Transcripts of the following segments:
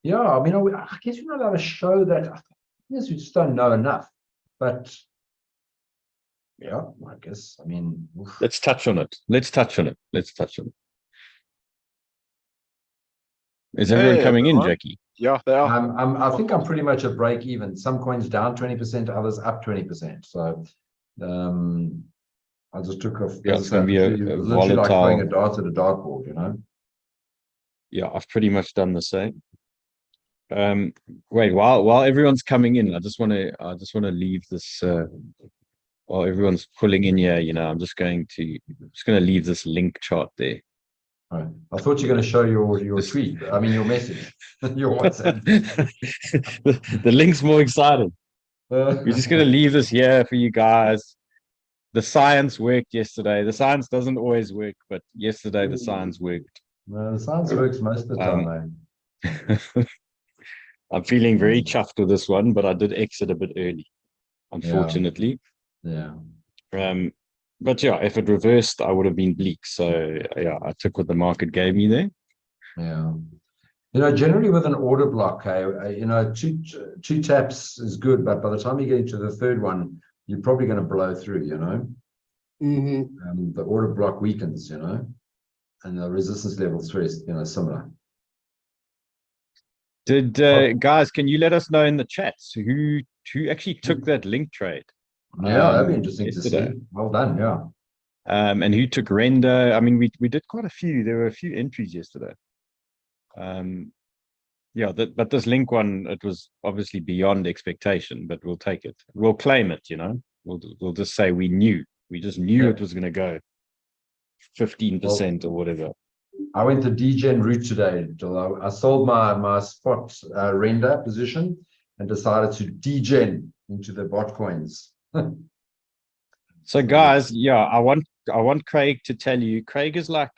Yeah, I mean, I guess we're not allowed to show that. I guess we just don't know enough. But yeah, I guess. I mean, oof. Let's touch on it. Let's touch on it. Is everyone coming in, Jackie? Yeah, they are. I think I'm pretty much at break even. Some coins down 20%, others up 20%. So I just took off. Yeah, it's going to be a literally like throwing a dart at a dartboard, you know. Yeah, I've pretty much done the same. Wait, while everyone's coming in, I just want to leave this. While everyone's pulling in here, you know, I'm just going to leave this link chart there. Right. I thought you were going to show your tweet. I mean, your message, your WhatsApp. the link's more exciting. We're just going to leave this here for you guys. The science worked yesterday. The science doesn't always work, but yesterday the science worked. No, the science works most of the time, man. I'm feeling very chuffed with this one, but I did exit a bit early, unfortunately. Yeah. But yeah, if it reversed, I would have been bleak. So yeah, I took what the market gave me there. Yeah. You know, generally with an order block, you know, two taps is good, but by the time you get into the third one, you're probably going to blow through, you know. The order block weakens, you know, and the resistance level is very, you know, similar. Did guys, can you let us know in the chats who actually took that link trade? Yeah, that'd be interesting to see. Well done, yeah. And who took render? I mean, we did quite a few. There were a few entries yesterday. Yeah, but this link one, it was obviously beyond expectation, but we'll take it. We'll claim it, you know. We'll just say we just knew it was going to go 15% or whatever. I went the degen route today. I sold my spot render position and decided to degen into the bot coins. So guys, yeah, I want Craig to tell you. Craig is like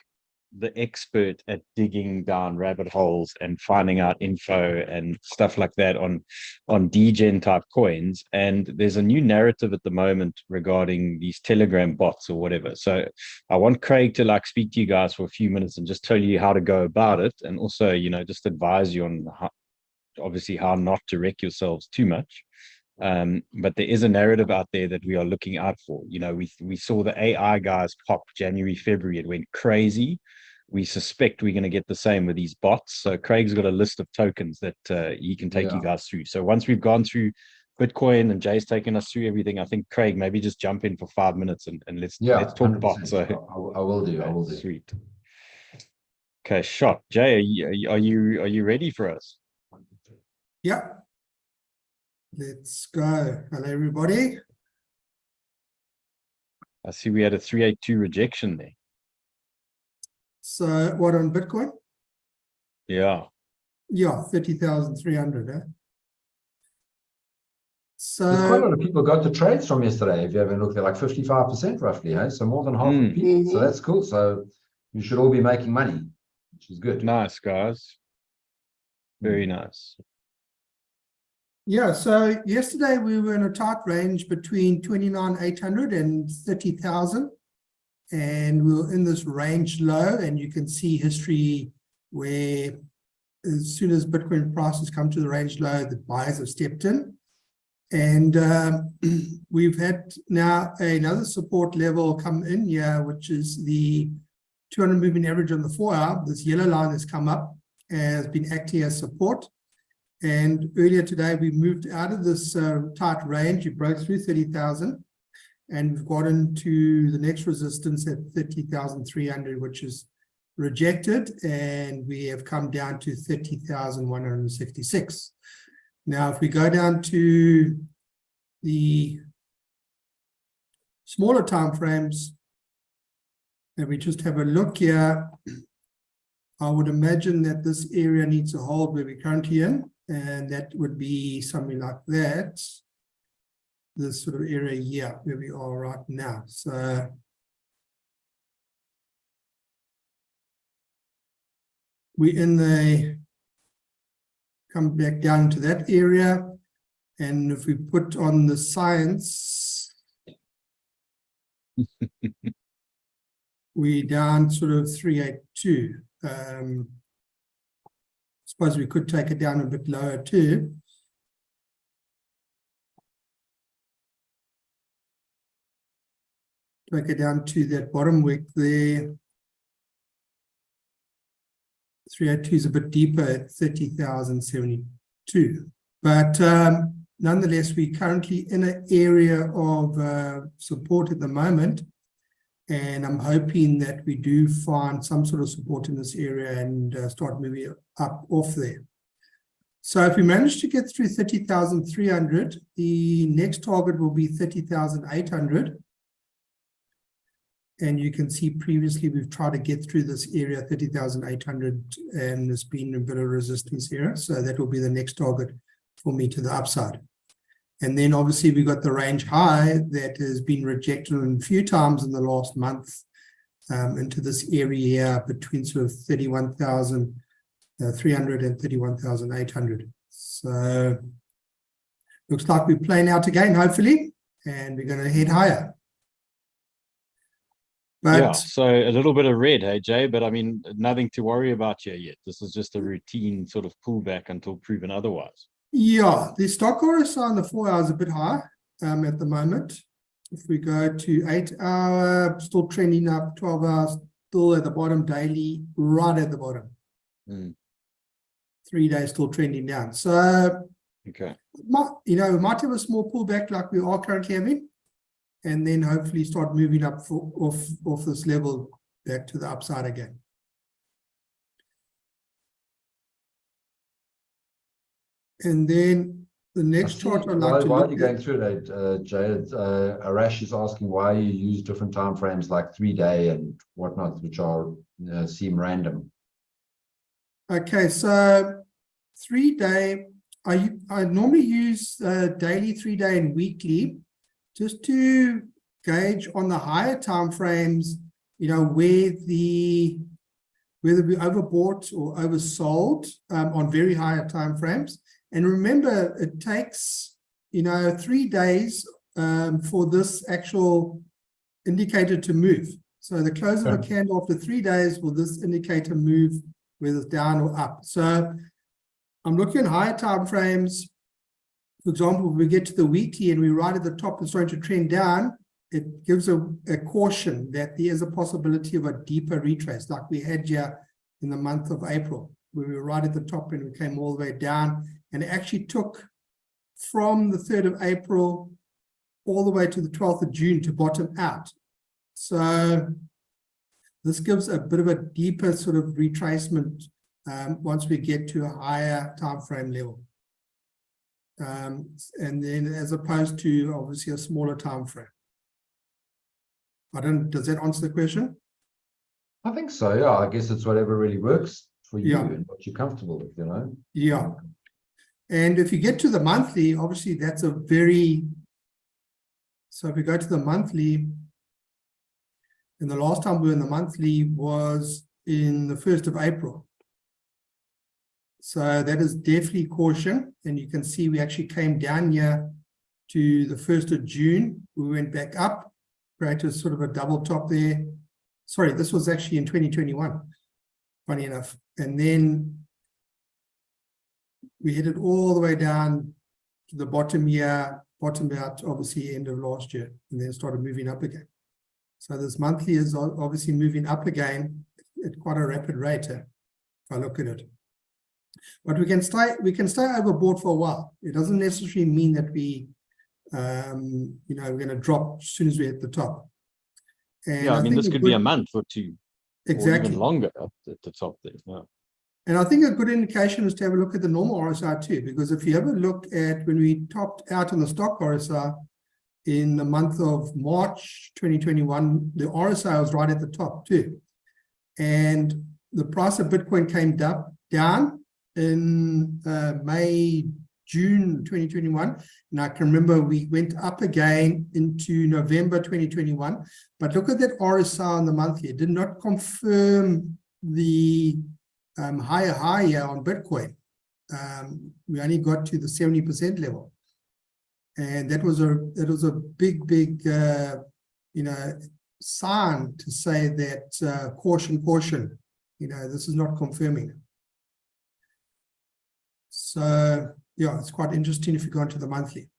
the expert at digging down rabbit holes and finding out info and stuff like that on degen type coins. And there's a new narrative at the moment regarding these Telegram bots or whatever. So I want Craig to like speak to you guys for a few minutes and just tell you how to go about it, and also, you know, just advise you on how not to wreck yourselves too much. But there is a narrative out there that we are looking out for. You know, we saw the AI guys pop January, February. It went crazy. We suspect we're going to get the same with these bots. So Craig's got a list of tokens that he can take you guys through. So once we've gone through Bitcoin and Jay's taken us through everything, I think Craig, maybe just jump in for 5 minutes and let's talk 100%. bots. So I will do. Sweet. Okay, shot. Jay, are you ready for us? Yeah. Let's go. Hello, everybody. I see we had a 382 rejection there. So what on Bitcoin? Yeah. Yeah, 30,300. So there's quite a lot of people got the trades from yesterday. If you haven't looked, they're like 55% roughly, hey? So more than half of people. So that's cool. So you should all be making money, which is good. Nice, guys. Very nice. Yeah, so yesterday we were in a tight range between 29,800 and 30,000. And we were in this range low, and you can see history where as soon as Bitcoin prices come to the range low, the buyers have stepped in. And we've had now another support level come in here, which is the 200 moving average on the 4-hour. This yellow line has come up, has been acting as support. And earlier today, we moved out of this tight range. We broke through 30,000, and we've got into the next resistance at 30,300, which is rejected, and we have come down to 30,166. Now, if we go down to the smaller time frames, and we just have a look here, I would imagine that this area needs to hold where we're currently in, and that would be something like that. This sort of area here where we are right now. So we come back down to that area, and if we put on the science, we down sort of 382. I suppose we could take it down a bit lower too. Take it down to that bottom wick there. 302 is a bit deeper at 30,072. But nonetheless, we're currently in an area of support at the moment. And I'm hoping that we do find some sort of support in this area and start moving up off there. So if we manage to get through 30,300, the next target will be 30,800. And you can see previously we've tried to get through this area, 30,800, and there's been a bit of resistance here. So that will be the next target for me to the upside. And then obviously we got the range high that has been rejected a few times in the last month into this area between sort of 31,300 and 31,800. So looks like we're playing out again, hopefully, and we're going to head higher. But, yeah, so a little bit of red, hey, Jay, but I mean, nothing to worry about here yet. This is just a routine sort of pullback until proven otherwise. Yeah, the stock RSI on the 4 hours is a bit high at the moment. If we go to 8 hour, still trending up, 12 hours, still at the bottom, daily, right at the bottom. 3 days still trending down. So, okay, we might have a small pullback like we are currently having, and then hopefully start moving up off this level back to the upside again. And then the next chart I'd like to why look are you going through that, Jay? Arash is asking why you use different time frames like 3 day and whatnot, which are seem random. Okay, so 3 day, I normally use daily, 3 day, and weekly, just to gauge on the higher time frames, whether we overbought or oversold on very higher time frames. And remember, it takes 3 days for this actual indicator to move. So the close of a candle after 3 days will this indicator move, whether it's down or up. So I'm looking at higher time frames. For example, if we get to the weekly and we're right at the top and starting to trend down, it gives a caution that there is a possibility of a deeper retrace, like we had here in the month of April, where we were right at the top and we came all the way down. And it actually took from the 3rd of April all the way to the 12th of June to bottom out. So this gives a bit of a deeper sort of retracement once we get to a higher time frame level. And then as opposed to obviously a smaller time frame. Does that answer the question? I think so, yeah. I guess it's whatever really works for you and what you're comfortable with, Yeah. And if you get to the monthly, obviously that's so if we go to the monthly, and the last time we were in the monthly was in the 1st of April. So that is definitely caution. And you can see we actually came down here to the 1st of June. We went back up, created sort of a double top there. Sorry, this was actually in 2021, funny enough. And then we headed all the way down to the bottom here, bottomed out obviously end of last year, and then started moving up again. So this monthly is obviously moving up again at quite a rapid rate if I look at it. But we can stay overbought for a while. It doesn't necessarily mean that we're going to drop as soon as we hit the top. And yeah, I mean, this could be a month or two, exactly, or even longer at the top there. Yeah. And I think a good indication is to have a look at the normal RSI too, because if you have a look at when we topped out on the stock RSI in the month of March 2021, the RSI was right at the top too. And the price of Bitcoin came down in May, June 2021. And I can remember we went up again into November 2021. But look at that RSI on the monthly. It did not confirm the higher high on Bitcoin. We only got to the 70% level. And that was a big sign to say that caution, this is not confirming. So yeah, it's quite interesting if you go into the monthly.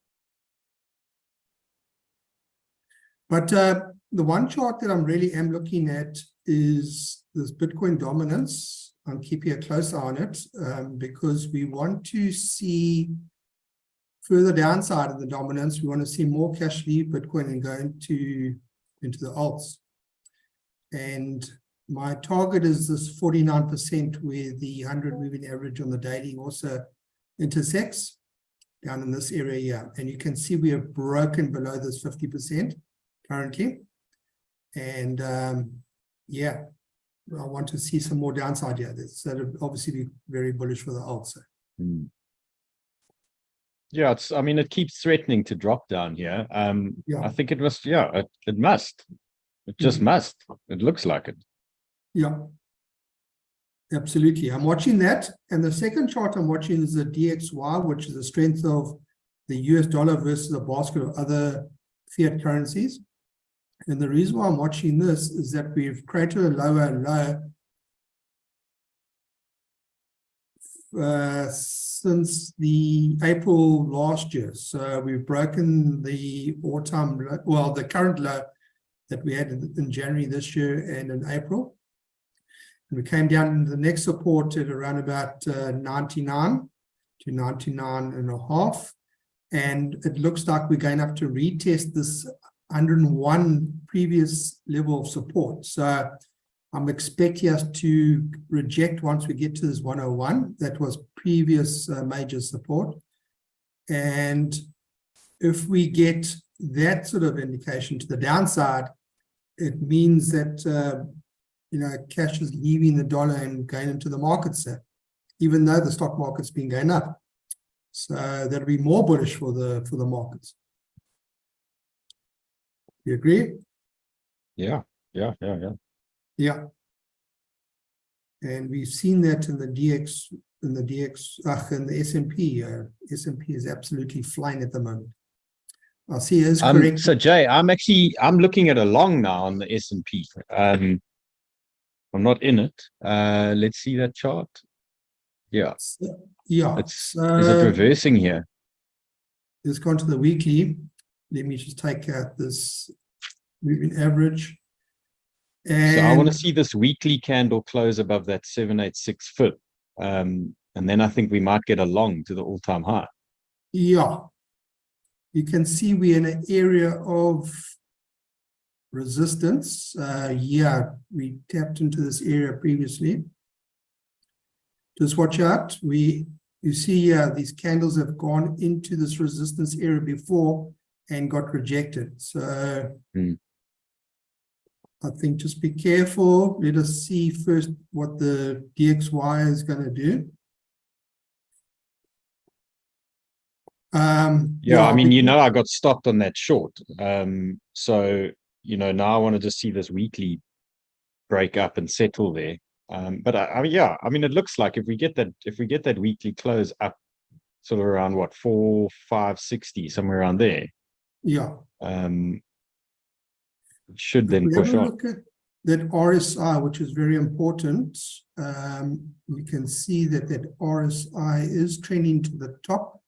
But the one chart that I'm really am looking at is this Bitcoin dominance. I'm keeping a close eye on it because we want to see further downside of the dominance. We want to see more cash leave Bitcoin and go into the alts. And my target is this 49% where the 100 moving average on the daily also intersects down in this area here. And you can see we have broken below this 50% currently. And yeah, I want to see some more downside here. That would obviously be very bullish for the alts. Yeah, I mean, it keeps threatening to drop down here. Yeah. I think it must, it must. It just must. It looks like it. Yeah, absolutely. I'm watching that. And the second chart I'm watching is the DXY, which is the strength of the US dollar versus a basket of other fiat currencies. And the reason why I'm watching this is that we've created a lower low since the April last year. So we've broken the all-time low, well, the current low that we had in January this year and in April. And we came down into the next support at around about 99 to 99.5. And it looks like we're going to have to retest this 101 previous level of support. So I'm expecting us to reject once we get to this 101. That was previous major support. And if we get that sort of indication to the downside, it means that cash is leaving the dollar and going into the markets there, even though the stock market's been going up. So that'll be more bullish for the markets. You agree? Yeah. Yeah. And we've seen that in the S&P. S&P is absolutely flying at the moment. I'll see is correct. So Jay, I'm looking at a long now on the S&P. I'm not in it. Let's see that chart. Yeah. Yeah. Is it reversing here? Let's go on to the weekly. Let me just take out this moving average. And so I want to see this weekly candle close above that 786 foot. And then I think we might get a long to the all-time high. Yeah. You can see we're in an area of resistance. Yeah, we tapped into this area previously. Just watch out. You see these candles have gone into this resistance area before and got rejected. So I think just be careful. Let us see first what the DXY is going to do. Yeah, I mean, I got stopped on that short. So, now I want to just see this weekly break up and settle there. But I mean, it looks like if we get that weekly close up sort of around what, 4,560, somewhere around there. Yeah. Should then push on. Look at that RSI, which is very important. You can see that RSI is trending to the top.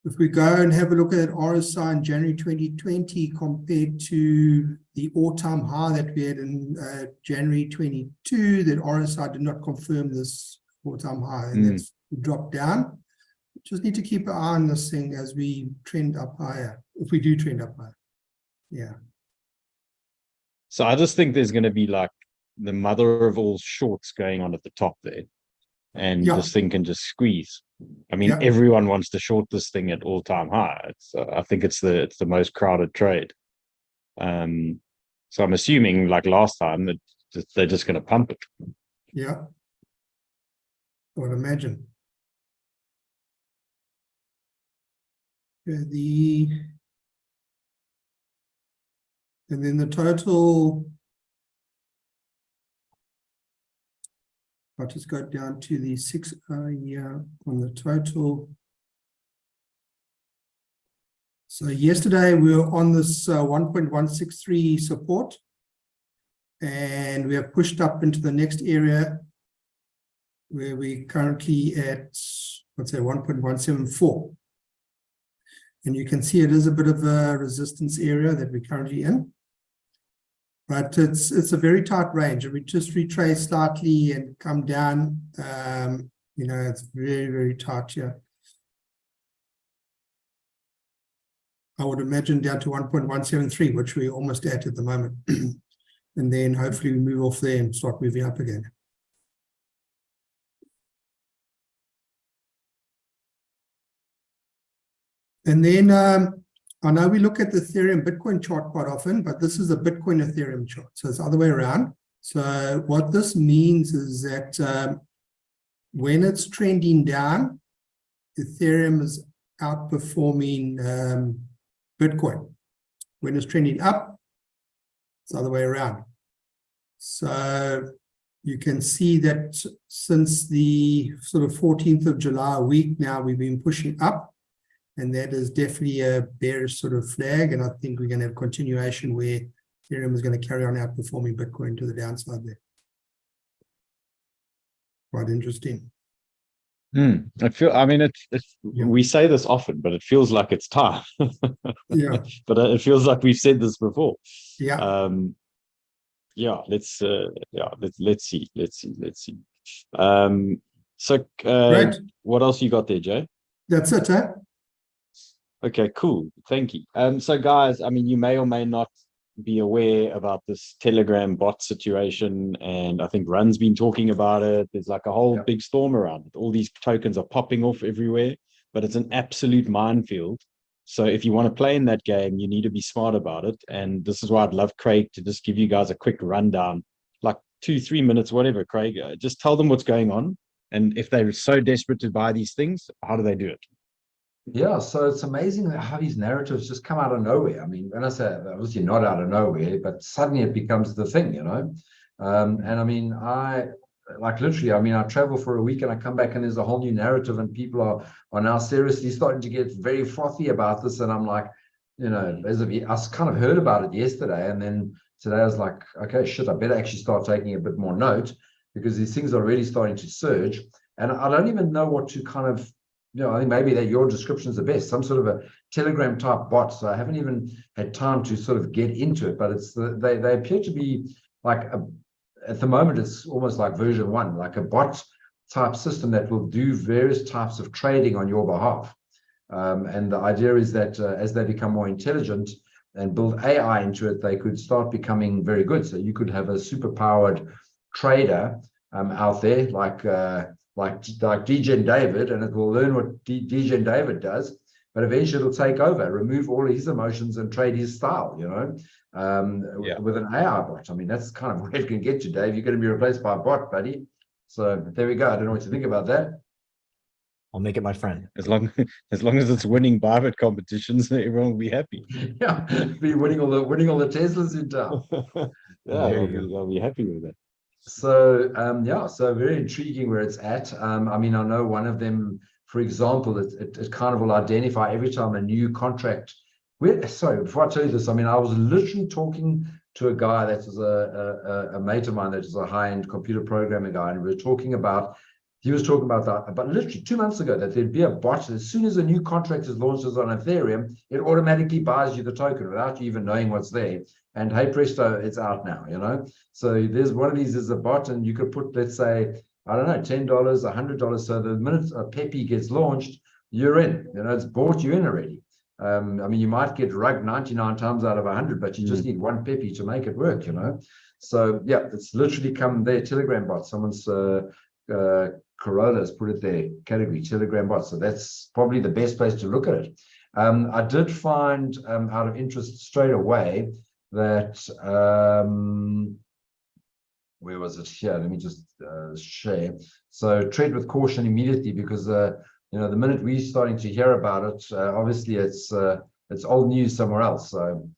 If we go and have a look at that RSI in January 2020 compared to the all-time high that we had in January 22, that RSI did not confirm this all-time high, and that's dropped down. Just need to keep an eye on this thing as we trend up higher, if we do trend up higher. Yeah. So I just think there's going to be like the mother of all shorts going on at the top there. And this thing can just squeeze. I mean, everyone wants to short this thing at all-time high. I think it's the most crowded trade. So I'm assuming, like last time, that they're just going to pump it. Yeah, I would imagine. And then the total. I'll just go down to the 6 year on the total. So yesterday we were on this 1.163 support, and we have pushed up into the next area where we currently at let's say 1.174. And you can see it is a bit of a resistance area that we're currently in. But it's a very tight range. If we just retrace slightly and come down, it's very, very tight here. I would imagine down to 1.173, which we're almost at the moment. And then hopefully we move off there and start moving up again. And then I know we look at the Ethereum Bitcoin chart quite often, but this is a Bitcoin Ethereum chart. So it's the other way around. So what this means is that when it's trending down, Ethereum is outperforming Bitcoin. When it's trending up, it's the other way around. So you can see that since the sort of 14th of July week now, we've been pushing up. And that is definitely a bearish sort of flag. And I think we're going to have continuation where Ethereum is going to carry on outperforming Bitcoin to the downside there. Quite interesting. We say this often, but it feels like it's time. Yeah. But it feels like we've said this before. Yeah. Let's see. Great. What else you got there, Jay? That's it, huh? Okay, cool. Thank you. So guys, you may or may not be aware about this Telegram bot situation, and I think Run's been talking about it. There's like a whole big storm around it. All these tokens are popping off everywhere, but it's an absolute minefield. So if you want to play in that game, you need to be smart about it. And this is why I'd love Craig to just give you guys a quick rundown, like 2-3 minutes, whatever, Craig. Just tell them what's going on. And if they're so desperate to buy these things, how do they do it? Yeah, so it's amazing how these narratives just come out of nowhere. When I say obviously not out of nowhere, but suddenly it becomes the thing, I travel for a week and I come back and there's a whole new narrative and people are now seriously starting to get very frothy about this. And I'm like, as of I kind of heard about it yesterday, and then today I was like, okay, shit, I better actually start taking a bit more note because these things are really starting to surge. And I don't even know what to kind of, I think maybe that your description is the best, some sort of a Telegram type bot. So I haven't even had time to sort of get into it, but they appear to be like at the moment, it's almost like version 1, like a bot type system that will do various types of trading on your behalf. And the idea is that as they become more intelligent and build AI into it, they could start becoming very good. So you could have a super powered trader out there like DJ David, and it will learn what DJ David does, but eventually it'll take over, remove all his emotions and trade his style, with an AI bot. That's kind of where it can get you, Dave. You're going to be replaced by a bot, buddy. So there we go. I don't know what to think about that. I'll make it my friend. As long as it's winning private competitions, everyone will be happy. Yeah, be winning all the Teslas in town. I'll be happy with that. So so very intriguing where it's at. I know one of them, for example, it kind of will identify every time a new contract. Before I tell you this, I was literally talking to a guy that is a mate of mine that is a high-end computer programming guy, and he was talking about that, but literally 2 months ago, that there'd be a bot. As soon as a new contract is launched on Ethereum, it automatically buys you the token without you even knowing what's there. And hey presto, it's out now, So there's one of these is a bot, and you could put, let's say, I don't know, $10, $100. So the minute a Pepe gets launched, you're in, it's bought you in already. You might get rugged 99 times out of 100, but you just need one Pepe to make it work, So yeah, it's literally come there, Telegram bot. Someone's Corolla has put it there, category Telegram bot. So that's probably the best place to look at it. I did find out of interest straight away that where was it here? Let me just share. So tread with caution immediately, because the minute we're starting to hear about it, obviously it's old news somewhere else. So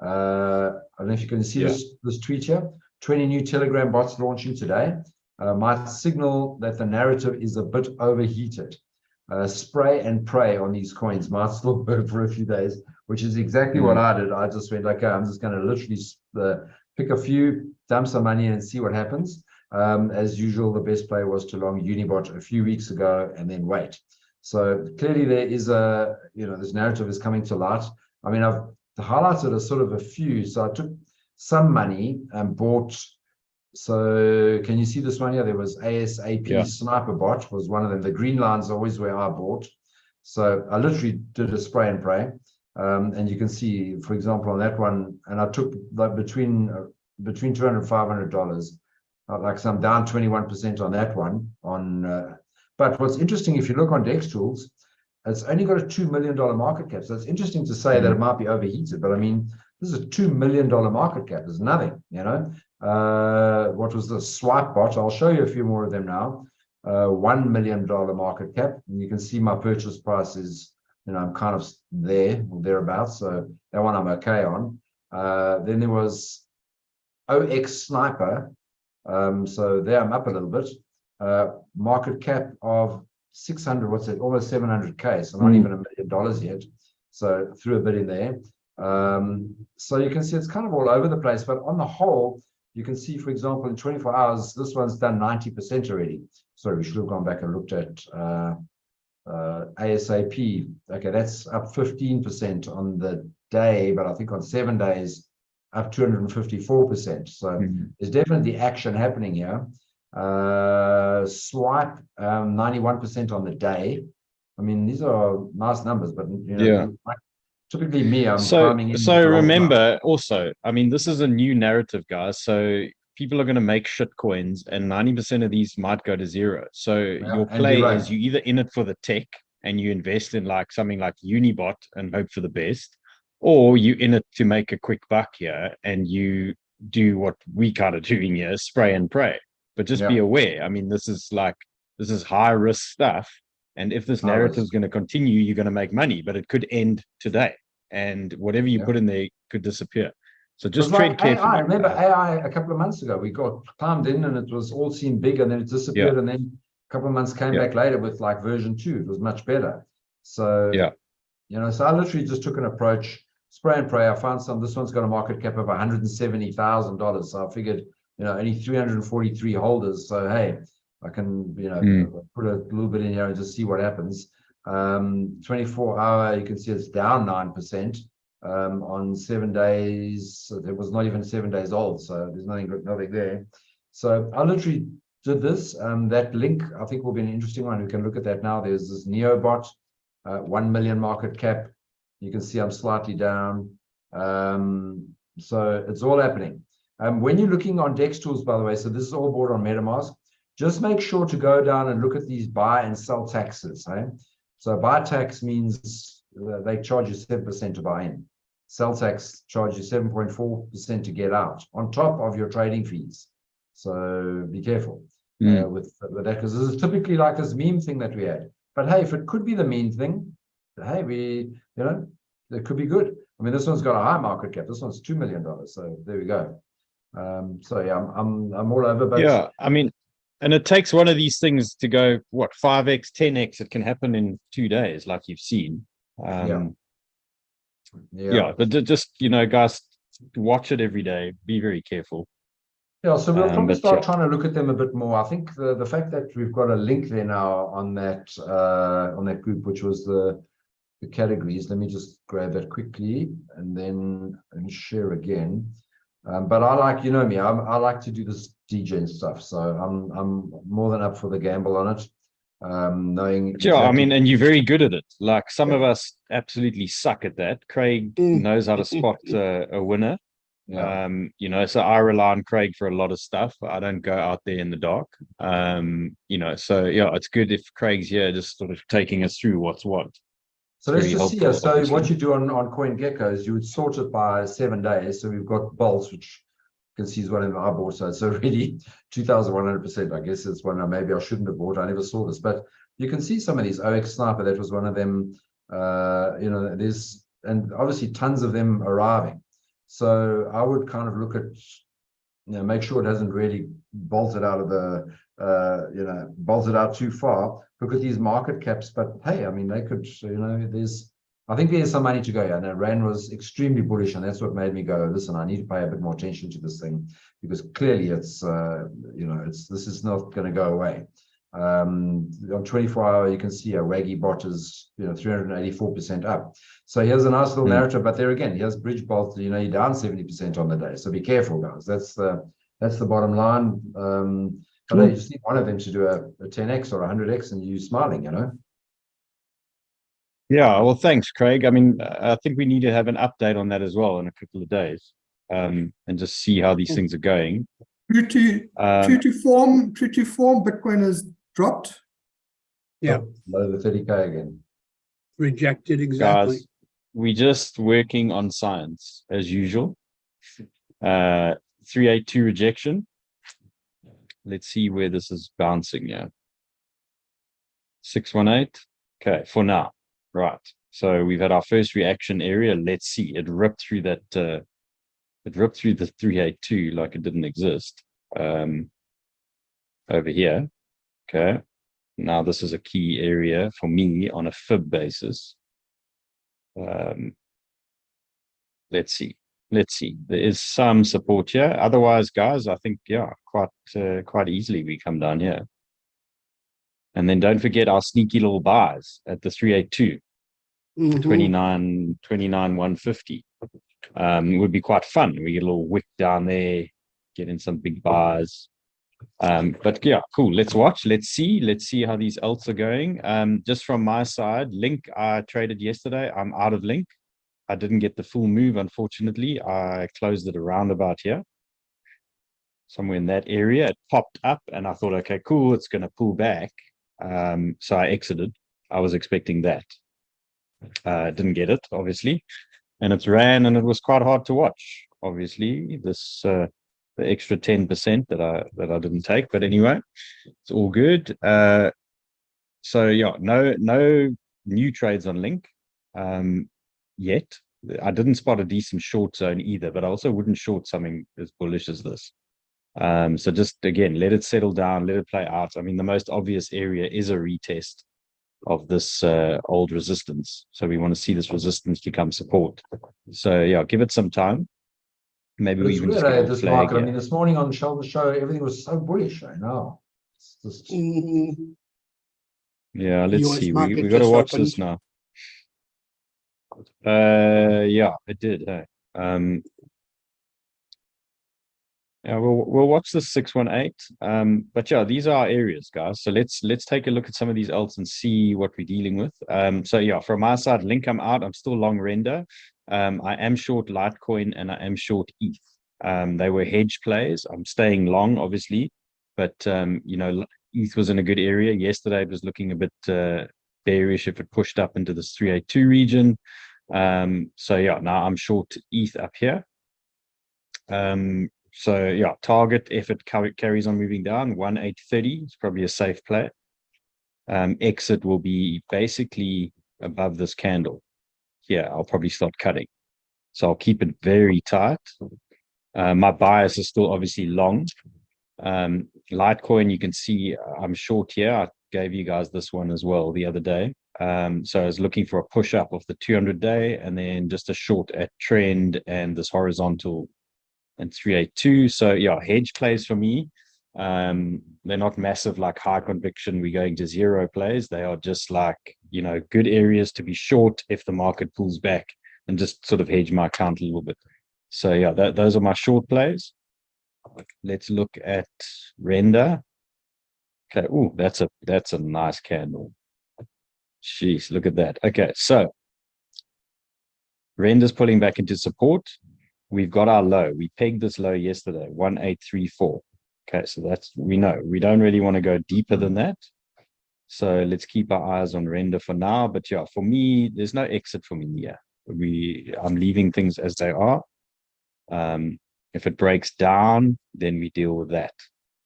I don't know if you can see this tweet here. 20 new Telegram bots launching today. Might signal that the narrative is a bit overheated. Spray and pray on these coins might still work for a few days, which is exactly what I did. I just went, okay, I'm just going to literally pick a few, dump some money in and see what happens. As usual, the best play was to long Unibot a few weeks ago and then wait. So clearly there is this narrative is coming to light. I mean, I've highlighted a sort of a few. So I took some money and bought. So can you see this one here? There was ASAP Sniper Bot was one of them. The green lines are always where I bought. So I literally did a spray and pray. And you can see, for example, on that one, and I took like between $200 and $500, like some down 21% on that one. But what's interesting, if you look on Dex Tools, it's only got a $2 million market cap. So it's interesting to say that it might be overheated, but I mean, this is a $2 million market cap. It's nothing, What was the Swipe Bot? I'll show you a few more of them now. $1 million market cap. And you can see my purchase price is, I'm kind of there or thereabouts. So that one I'm okay on. Then there was OX Sniper. So there I'm up a little bit. Market cap of 600, what's it? Almost 700K. So not even $1 million yet. So threw a bit in there. So you can see it's kind of all over the place. But on the whole, you can see, for example, in 24 hours, this one's done 90% already. Sorry, we should have gone back and looked at ASAP. Okay, that's up 15% on the day, but I think on 7 days, up 254%. So there's definitely action happening here. Swipe, 91% on the day. I mean, these are nice numbers, but typically me, I'm climbing in. So remember also, I mean, this is a new narrative, guys. So people are going to make shit coins, and 90% of these might go to zero. So your play is you either in it for the tech and you invest in like something like Unibot and hope for the best, or you in it to make a quick buck here and you do what we kind of doing here, spray and pray. But just be aware. I mean, this is high risk stuff. And if this narrative is going to continue, you're going to make money, but it could end today. And whatever you put in there could disappear. So just trade carefully. I remember AI a couple of months ago. We got climbed in and it was all seemed big and then it disappeared. And then a couple of months came back later with like version 2. It was much better. So, so I literally just took an approach, spray and pray. I found this one's got a market cap of $170,000. So I figured, only 343 holders. So, hey, I can, put a little bit in here and just see what happens. 24 hour, you can see it's down 9%. On 7 days, so it was not even 7 days old, so there's nothing there. So I literally did this. That link I think will be an interesting one. We can look at that now. There's this NeoBot, 1 million market cap. You can see I'm slightly down. So it's all happening. When you're looking on Dex Tools, by the way, so this is all bought on MetaMask. Just make sure to go down and look at these buy and sell taxes. So buy tax means they charge you 7% to buy in. Sell tax charge you 7.4% to get out on top of your trading fees. So be careful with that, because this is typically like this meme thing that we had. But hey, if it could be the meme thing, hey, it could be good. I mean, this one's got a high market cap. This one's $2 million. So there we go. So yeah, I'm all over. But I mean, and it takes one of these things to go 5x, 10x. It can happen in 2 days, like you've seen. But just guys, watch it every day. Be very careful. So we'll probably start trying to look at them a bit more. I think the fact that we've got a link there now on that group, which was the categories. Let me just grab that quickly and then share again. But I like, me, I like to do this DJ stuff. So I'm more than up for the gamble on it. Knowing I mean, and you're very good at it. Like some of us absolutely suck at that. Craig knows how to spot a winner. So I rely on Craig for a lot of stuff. I don't go out there in the dark. So it's good if Craig's here just sort of taking us through what's what. So let's just see here. So what you do on CoinGecko is you would sort it by 7 days. So we've got bolts, which you can see is one of our bought. So it's already 2,100%. I guess it's one maybe I shouldn't have bought. I never saw this, but you can see some of these. OX Sniper, that was one of them. There's, and obviously tons of them arriving. So I would kind of look at, make sure it hasn't really bolted out of the, bolted out too far. Look at these market caps, but hey, I mean, they could, there's I think there's some money to go. And Rand was extremely bullish, and that's what made me go, listen, I need to pay a bit more attention to this thing, because clearly it's this is not going to go away. On 24-hour, you can see a Waggy bot is 384% up. So here's a nice little narrative, but there again, here's Bridgebolt, you're down 70% on the day. So be careful, guys. That's the bottom line. But you just need one of them to do a 10x or 100x, and you're smiling, Yeah, well, thanks, Craig. I mean, I think we need to have an update on that as well in a couple of days, and just see how these things are going. True to form, Bitcoin has dropped. Yeah, Low the 30K again. rejected exactly. Guys, we just working on science as usual. 382 rejection. Let's see where this is bouncing. Yeah, 618. Okay, for now. Right. So we've had our first reaction area. Let's see. It ripped through that. It ripped through the 382 like it didn't exist. Over here. Okay. Now this is a key area for me on a fib basis. Let's see. There is some support here. Otherwise, guys, I think quite easily we come down here. And then don't forget our sneaky little buys at the 382, 29 150. Would be quite fun. We get a little wick down there, get in some big buys. But yeah, cool. Let's watch. Let's see how these alts are going. Just from my side, Link I traded yesterday. I'm out of Link. I didn't get the full move, unfortunately. I closed it around about here. Somewhere in that area. It popped up and I thought, okay, cool, it's going to pull back. So I exited. I was expecting that. Didn't get it, obviously. And it ran and it was quite hard to watch. Obviously, this the extra 10% that I didn't take. But anyway, it's all good. So yeah, no new trades on Link yet. I didn't spot a decent short zone either, but I also wouldn't short something as bullish as this. So just again, let it settle down, let it play out. I mean, the most obvious area is a retest of this old resistance. So we want to see this resistance become support. So yeah, give it some time. Maybe we even just get a this flag market. here. I mean, this morning on Shoulder Show, everything was so bullish. I know. It's just... Yeah, let's US see. market We got to just watch opened. this now. Yeah, it did. Hey. Yeah, we'll watch the 618. But yeah, these are our areas, guys. So let's take a look at some of these alts and see what we're dealing with. So yeah, from my side, Link, I'm out. I'm still long render. I am short Litecoin and I am short ETH. They were hedge plays. I'm staying long, obviously, but ETH was in a good area. Yesterday it was looking a bit bearish if it pushed up into this 382 region. So yeah, now I'm short ETH up here. So yeah, target if it carries on moving down, 1830 is probably a safe play. Exit will be basically above this candle. Yeah, I'll probably start cutting. So I'll keep it very tight. My bias is still obviously long. Litecoin, you can see I'm short here. I gave you guys this one as well the other day. So I was looking for a push up of the 200-day and then just a short at trend and this horizontal and 382. So yeah, hedge plays for me. They're not massive like high conviction. We're going to zero plays. They are just like, good areas to be short if the market pulls back and just sort of hedge my account a little bit. So yeah, those are my short plays. Let's look at render. Okay. Oh, that's a nice candle. Jeez, look at that. Okay. So render's pulling back into support. We've got our low. We pegged this low yesterday, 1834. Okay, so we know we don't really want to go deeper than that. So let's keep our eyes on render for now. But yeah, for me, there's no exit for me here. I'm leaving things as they are. If it breaks down, then we deal with that.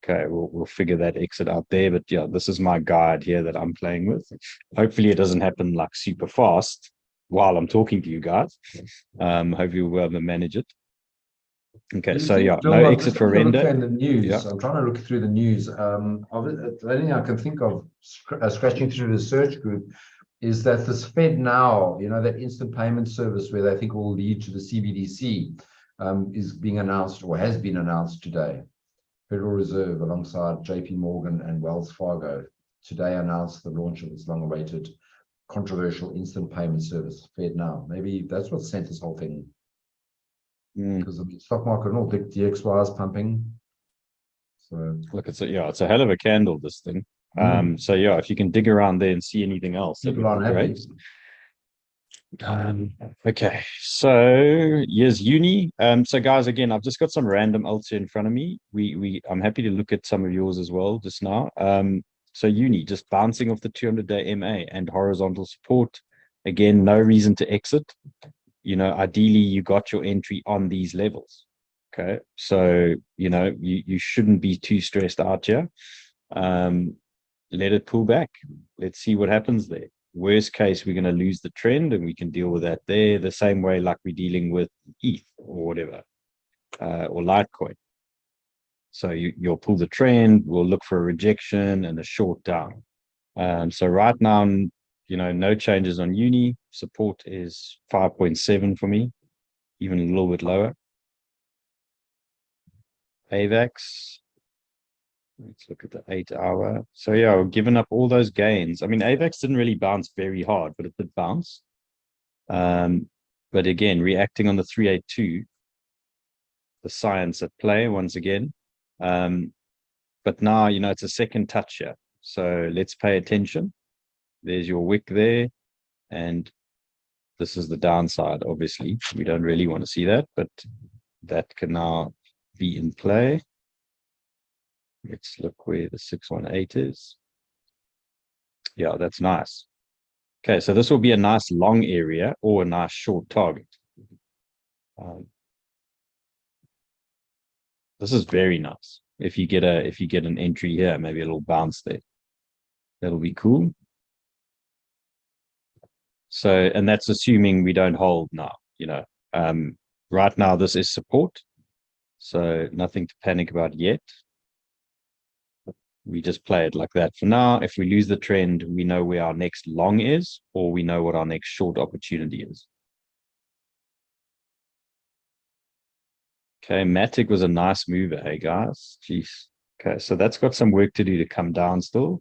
Okay, we'll figure that exit out there. But yeah, this is my guide here that I'm playing with. Hopefully it doesn't happen like super fast while I'm talking to you guys. Hopefully we'll be able to manage it. Okay, so yeah, no exit for render. In the news, yeah. I'm trying to look through the news. The only thing I can think of, scratching through the search group, is that this Fed now, that instant payment service where they think will lead to the CBDC, is being announced or has been announced today. Federal Reserve, alongside JP Morgan and Wells Fargo, today announced the launch of this long-awaited, controversial instant payment service, Fed Now. Maybe that's what sent this whole thing. Because the stock market and all, DXY is pumping. So Look, it's a hell of a candle, this thing. So yeah, if you can dig around there and see anything else, that people would be aren't great. happy. Okay, so here's uni. So guys, again, I've just got some random alts here in front of me. I'm happy to look at some of yours as well just now. So uni just bouncing off the 200-day MA and horizontal support. Again, no reason to exit. Ideally you got your entry on these levels. Okay, so you shouldn't be too stressed out here. Let it pull back. Let's see what happens there. Worst case, we're going to lose the trend and we can deal with that there the same way like we're dealing with ETH or whatever, or Litecoin. So you'll pull the trend, we'll look for a rejection and a short down. So right now, no changes on uni. Support is 5.7 for me, even a little bit lower. AVAX. Let's look at the 8-hour. So yeah, we've given up all those gains. I mean, AVAX didn't really bounce very hard, but it did bounce. But again, reacting on the 382, the science at play once again. But now, it's a second touch here. So let's pay attention. There's your wick there. And this is the downside, obviously. We don't really want to see that, but that can now be in play. Let's look where the 618 is. Yeah, that's nice. Okay, so this will be a nice long area or a nice short target. This is very nice. If you get an entry here, maybe a little bounce there. That'll be cool. So, and that's assuming we don't hold now, right now this is support. So nothing to panic about yet. We just play it like that for now. If we lose the trend, we know where our next long is, or we know what our next short opportunity is. Okay, Matic was a nice mover, hey guys. Jeez. Okay, so that's got some work to do to come down still.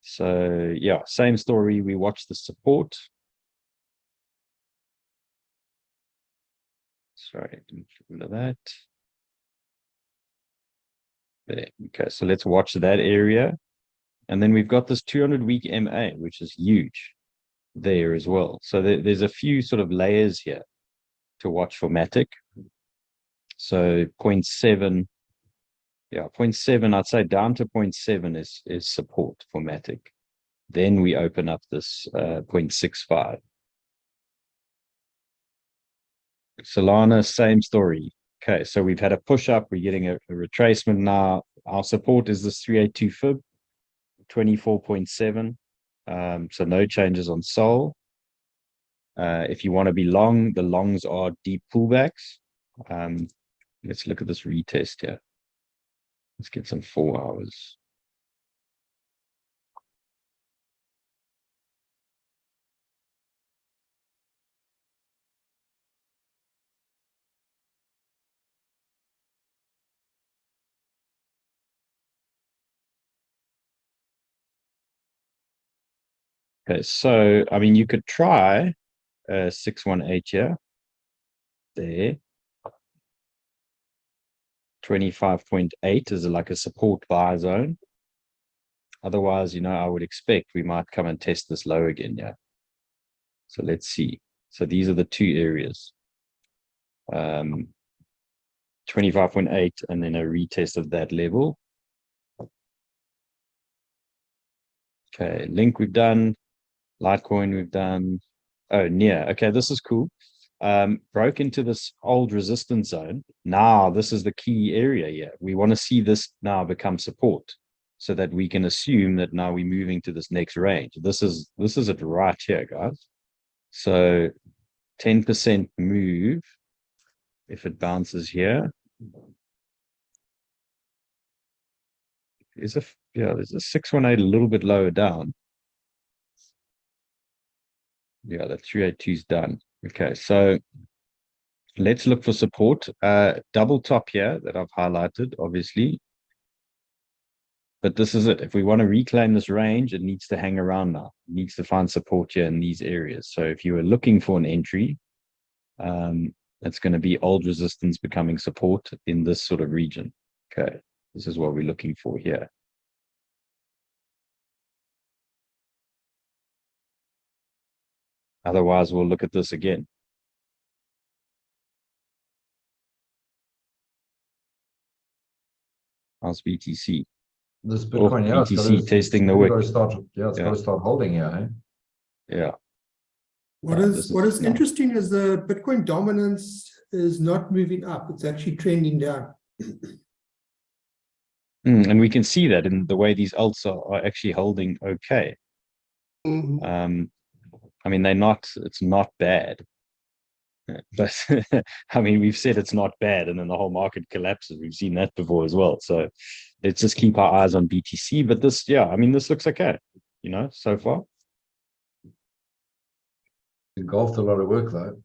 So yeah, same story. We watch the support. Sorry, didn't remember that. There. Okay, so let's watch that area. And then we've got this 200-week MA, which is huge there as well. So there's a few sort of layers here to watch for Matic. So 0.7, yeah, 0.7, I'd say down to 0.7 is support for Matic. Then we open up this 0.65. Solana, same story. Okay, so we've had a push up. We're getting a retracement now. Our support is this 382 fib, 24.7. So no changes on Sol. If you want to be long, the longs are deep pullbacks. Let's look at this retest here. Let's get some 4 hours. Okay, so I mean, you could try 618 here. There. 25.8 is like a support buy zone. Otherwise, I would expect we might come and test this low again. Yeah. So let's see. So these are the two areas. 25.8 and then a retest of that level. Okay, Link we've done. Litecoin we've done. Oh, near. Okay, this is cool. Broke into this old resistance zone. Now this is the key area here. We want to see this now become support so that we can assume that now we're moving to this next range. This is it right here, guys. So 10% move if it bounces here. There's a 618 a little bit lower down. Yeah, the 382 is done. Okay, so let's look for support. Double top here that I've highlighted, obviously. But this is it. If we want to reclaim this range, it needs to hang around now. It needs to find support here in these areas. So if you were looking for an entry, it's going to be old resistance becoming support in this sort of region. Okay, this is what we're looking for here. Otherwise, we'll look at this again. How's BTC? This Bitcoin, yeah, it's BTC testing the really wick. got to start, yeah, it's Yeah. got to start holding here, eh? Yeah. What Yeah, is this what is is nice. interesting is the Bitcoin dominance is not moving up. It's actually trending down. And we can see that in the way these alts are actually holding okay. Mhm. I mean, it's not bad. But I mean, we've said it's not bad, and then the whole market collapses. We've seen that before as well. So let's just keep our eyes on BTC. But this, yeah, I mean, this looks okay, so far. Engulfed a lot of work though.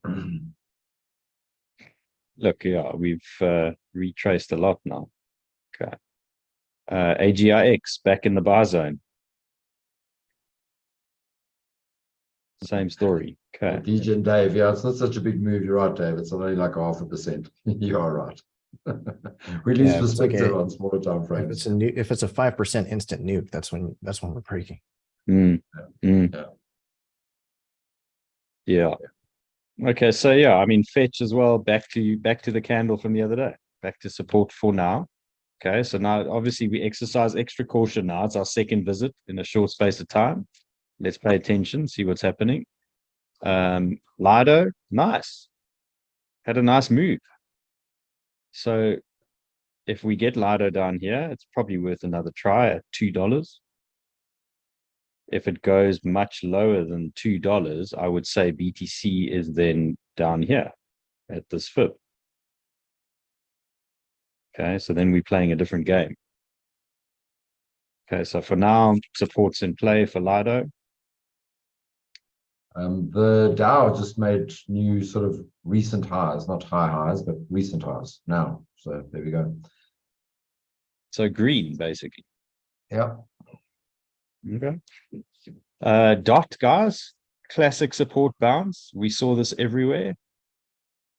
Look, yeah, we've retraced a lot now. Okay. AGIX back in the buy zone. Same story. Okay. DJ and Dave, yeah, it's not such a big move. You're right, Dave. It's only like 0.5%. You are right. We lose Yeah, if it's like perspective a- on smaller time If frames. it's a new, if it's a 5% instant nuke, that's when we're breaking. Yeah. Okay, so yeah, I mean, fetch as well. Back to the candle from the other day. Back to support for now. Okay, so now obviously we exercise extra caution now. It's our second visit in a short space of time. Let's pay attention, see what's happening. Lido, nice. Had a nice move. So if we get Lido down here, it's probably worth another try at $2. If it goes much lower than $2, I would say BTC is then down here at this fib. Okay, so then we're playing a different game. Okay, so for now, support's in play for Lido. The Dow just made new sort of recent highs, not high highs, but recent highs now. So there we go. So green, basically. Yeah. Okay. Dot, guys, classic support bounce. We saw this everywhere.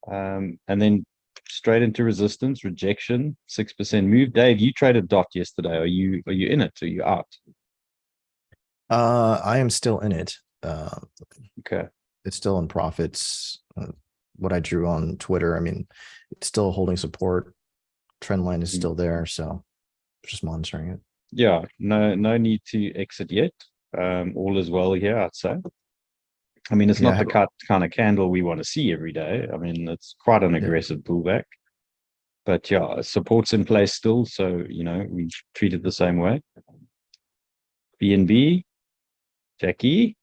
And then straight into resistance, rejection, 6% move. Dave, you traded Dot yesterday. Are you in it? Or are you out? I am still in it. Okay. It's still in profits. What I drew on Twitter, I mean, it's still holding support. Trend line is still there, so just monitoring it. Yeah, no need to exit yet. All is well here, I'd say. I mean, it's Yeah, not the kind of candle we want to see every day. I mean, it's quite an aggressive pullback. But yeah, support's in place still, so we treat it the same way. BNB, Jackie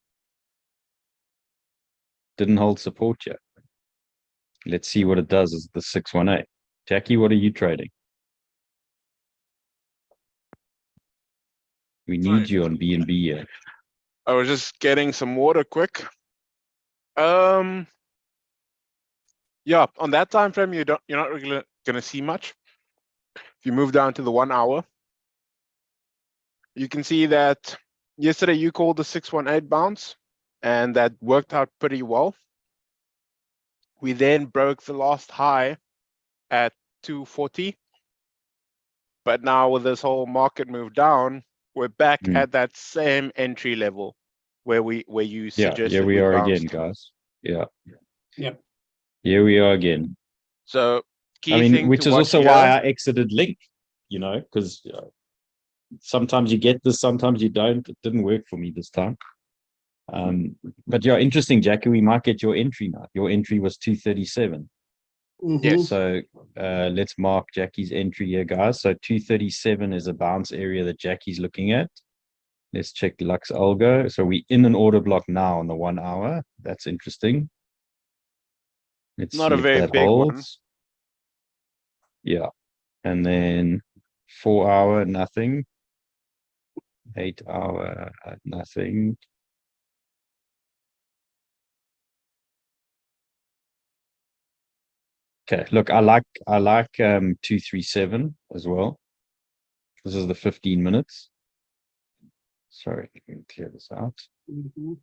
didn't hold support yet. Let's see what it does as the 618. Jackie, what are you trading? We need you on BNB here. I was just getting some water quick. Yeah, on that time frame, you're not really gonna see much. If you move down to the 1 hour, you can see that yesterday you called the 618 bounce, and that worked out pretty well. We then broke the last high at 240, but now with this whole market move down, we're back at that same entry level where you suggested yeah, we are bounced. again, guys. Yeah. Yep. Here we are again. So I mean, which is also why I exited Link, because sometimes you get this, sometimes you don't. It didn't work for me this time. But yeah, interesting, Jackie. We might get your entry now. Your entry was 237. Yes. So let's mark Jackie's entry here, guys. So 237 is a bounce area that Jackie's looking at. Let's check Lux Algo. So we're in an order block now on the 1 hour. That's interesting. Let's Not see a if very that big one. holds. Yeah. And then 4 hour, nothing. 8 hour, nothing. Okay, look, I like 237 as well. This is the 15 minutes. Sorry, let me clear this out. Mhm.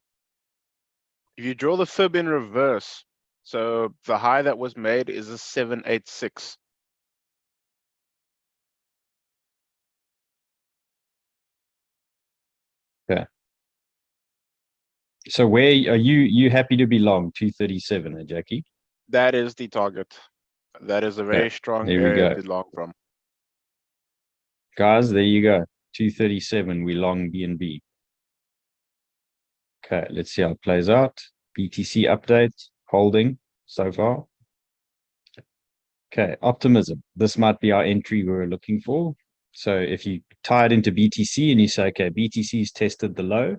If you draw the fib in reverse, so the high that was made is a 786. So where are you happy to be long 237, Jackie? That is the target. That is a very strong there we area go. to long from. Guys, there you go. 237, we long BNB. Okay, let's see how it plays out. BTC update, holding so far. Okay, optimism. This might be our entry we were looking for. So if you tie it into BTC and you say, okay, BTC's tested the low,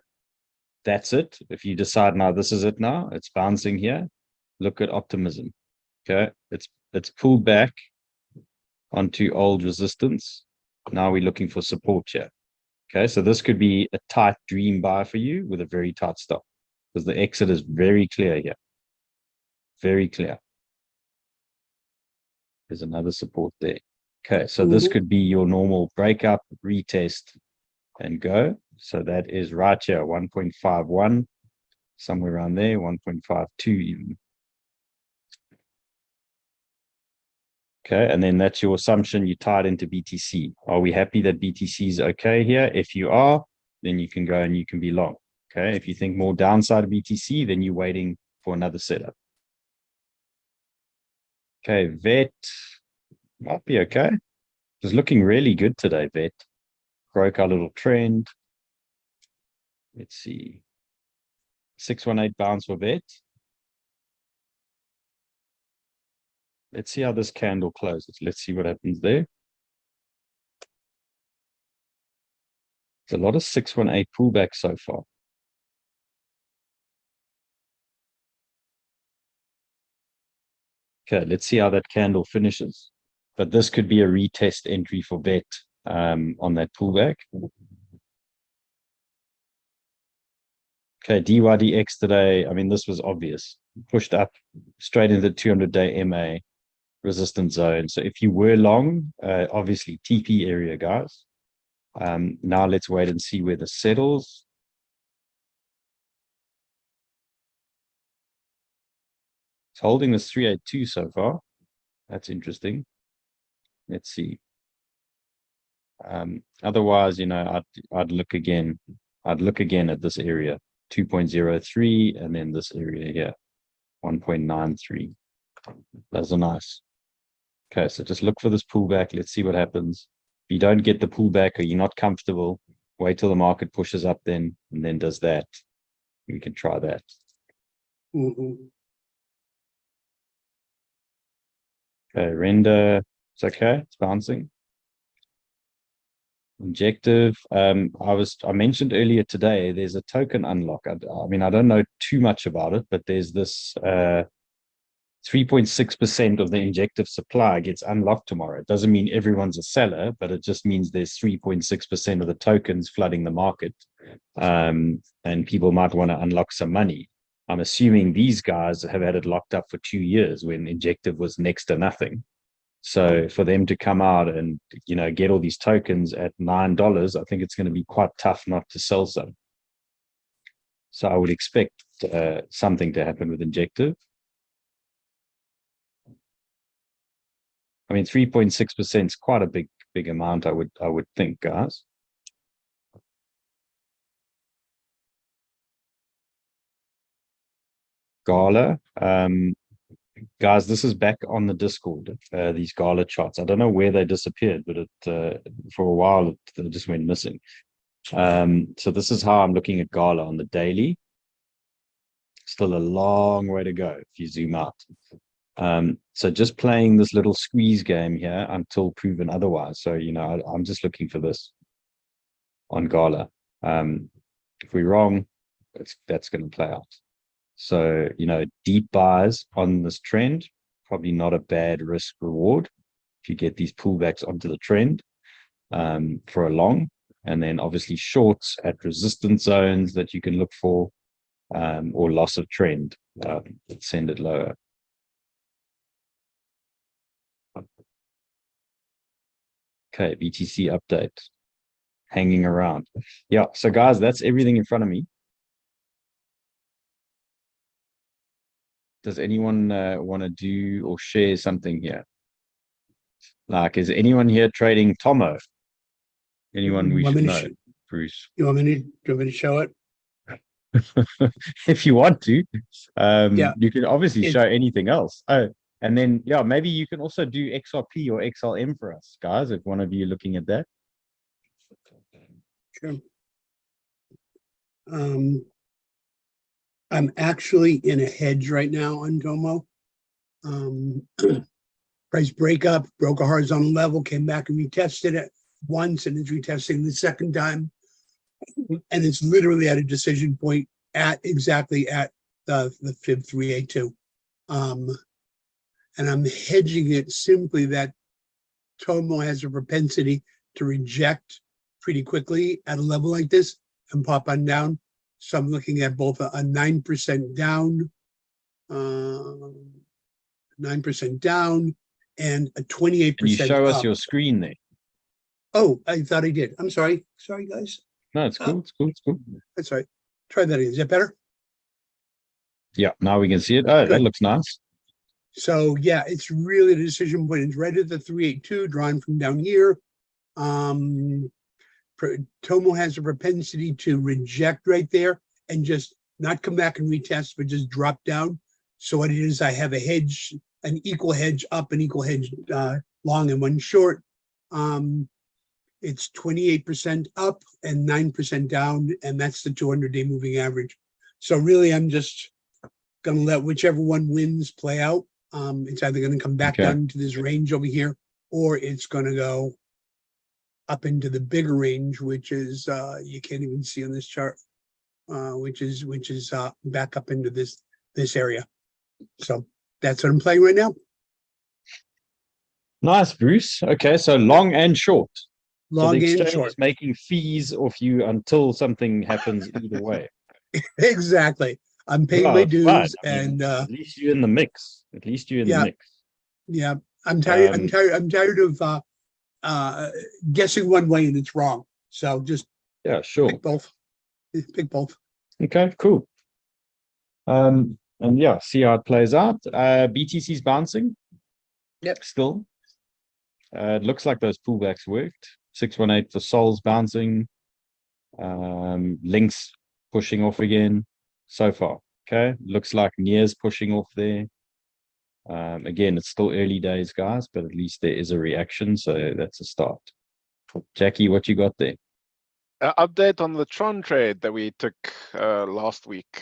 that's it. If you decide now this is it now, it's bouncing here, look at optimism. Okay, it's pulled back onto old resistance. Now we're looking for support here. Okay, so this could be a tight dream buy for you with a very tight stop because the exit is very clear here. Very clear. There's another support there. Okay, so this could be your normal breakup, retest, and go. So that is right here, 1.51, somewhere around there, 1.52 even. Okay, and then that's your assumption. You tie it into BTC. Are we happy that BTC is okay here? If you are, then you can go and you can be long. Okay, if you think more downside of BTC, then you're waiting for another setup. Okay, VET might be okay. It's looking really good today, VET. Broke our little trend. Let's see. 618 bounce for VET. Let's see how this candle closes. Let's see what happens there. There's a lot of 618 pullback so far. Okay, let's see how that candle finishes. But this could be a retest entry for VET on that pullback. Okay, DYDX today, I mean, this was obvious. Pushed up straight into the 200-day MA resistance zone. So if you were long, obviously TP area, guys. Now let's wait and see where this settles. It's holding this 382 so far. That's interesting. Let's see. Otherwise, I'd look again. I'd look again at this area, 2.03, and then this area here, 1.93. Those are nice. Okay, so just look for this pullback. Let's see what happens. If you don't get the pullback or you're not comfortable, wait till the market pushes up then, and then does that. We can try that. Mhm. Okay, render, it's okay, it's bouncing. Injective. I mentioned earlier today, there's a token unlock. I mean, I don't know too much about it, but there's this 3.6% of the injective supply gets unlocked tomorrow. It doesn't mean everyone's a seller, but it just means there's 3.6% of the tokens flooding the market. And people might want to unlock some money. I'm assuming these guys have had it locked up for 2 years when injective was next to nothing. So for them to come out and, get all these tokens at $9, I think it's going to be quite tough not to sell some. So I would expect something to happen with injective. I mean, 3.6% is quite a big amount, I would think, guys. Gala. Guys, this is back on the Discord, these Gala charts. I don't know where they disappeared, but for a while it just went missing. So this is how I'm looking at Gala on the daily. Still a long way to go if you zoom out. So just playing this little squeeze game here until proven otherwise. So, I'm just looking for this on Gala. If we're wrong, that's going to play out. So, deep buys on this trend, probably not a bad risk reward if you get these pullbacks onto the trend for a long. And then obviously shorts at resistance zones that you can look for or loss of trend, send it lower. Okay, BTC update. Hanging around. Yeah, so guys, that's everything in front of me. Does anyone want to do or share something here? Like, is anyone here trading Tomo? Anyone we Want should me to know? sh- Bruce. You want me to show it? If you want to. Yeah. You can obviously It's- show anything else. Oh, and then yeah, maybe you can also do XRP or XLM for us, guys, if one of you are looking at that. Sure. I'm actually in a hedge right now on Domo. Price breakup, broke a horizontal level, came back and retested it once and is retesting the second time. And it's literally at a decision point exactly at the fib 382. And I'm hedging it simply that Tomo has a propensity to reject pretty quickly at a level like this and pop on down. So I'm looking at both a 9% down, 9% down, and a 28% Can you show us up. your screen there? Oh, I thought I did. I'm sorry. Sorry, guys. No, it's cool. It's cool. It's cool. That's right. Try that again. Is that better? Yeah, now we can see it. Oh, that Good. looks nice. So yeah, it's really the decision point. It's right at the 382, drawn from down here. Tomo has a propensity to reject right there and just not come back and retest, but just drop down. So what it is, I have a hedge, an equal hedge up, an equal hedge long and one short. It's 28% up and 9% down, and that's the 200-day moving average. So really, I'm just going to let whichever one wins play out. It's either going to come back down to this range over here, or it's going to go up into the bigger range, which is you can't even see on this chart, which is back up into this area. So that's what I'm playing right now. Nice, Bruce. Okay, so long and short. So Long the and exchange short. is making fees off you until something happens either way. Exactly. I'm paying my Fine. dues, I mean, and at least you're in the mix. At least you're in the yeah. mix. Yeah, I'm tired. Um, I'm tired of guessing one way and it's wrong. So just Yeah, sure. pick both. Pick both. Okay, cool. And yeah, see how it plays out. BTC's bouncing. Yep. Still. It looks like those pullbacks worked. 618 for Sol's bouncing. Links pushing off again so far. Okay, looks like Near's pushing off there. Again, it's still early days, guys, but at least there is a reaction, so that's a start. Jackie, what you got there? Update on the Tron trade that we took last week.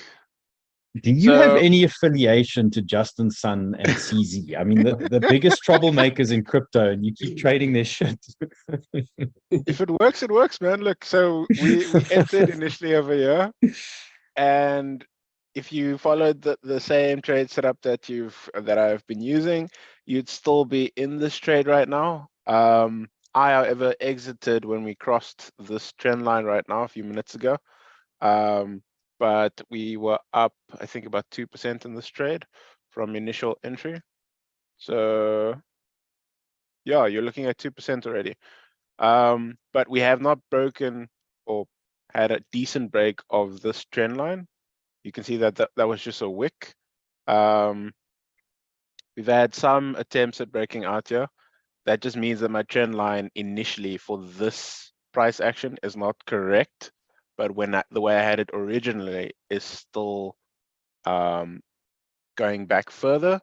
Do you have So- any affiliation to Justin Sun and CZ? I mean, the biggest troublemakers in crypto, and you keep trading their shit. If it works, man. Look, so we entered initially over here, and if you followed the same trade setup that I've been using, you'd still be in this trade right now. I, however, exited when we crossed this trend line right now a few minutes ago. But we were up, I think, about 2% in this trade from initial entry. So yeah, you're looking at 2% already. But we have not broken or had a decent break of this trend line. You can see that was just a wick. We've had some attempts at breaking out here. That just means that my trend line initially for this price action is not correct. But the way I had it originally is still going back further.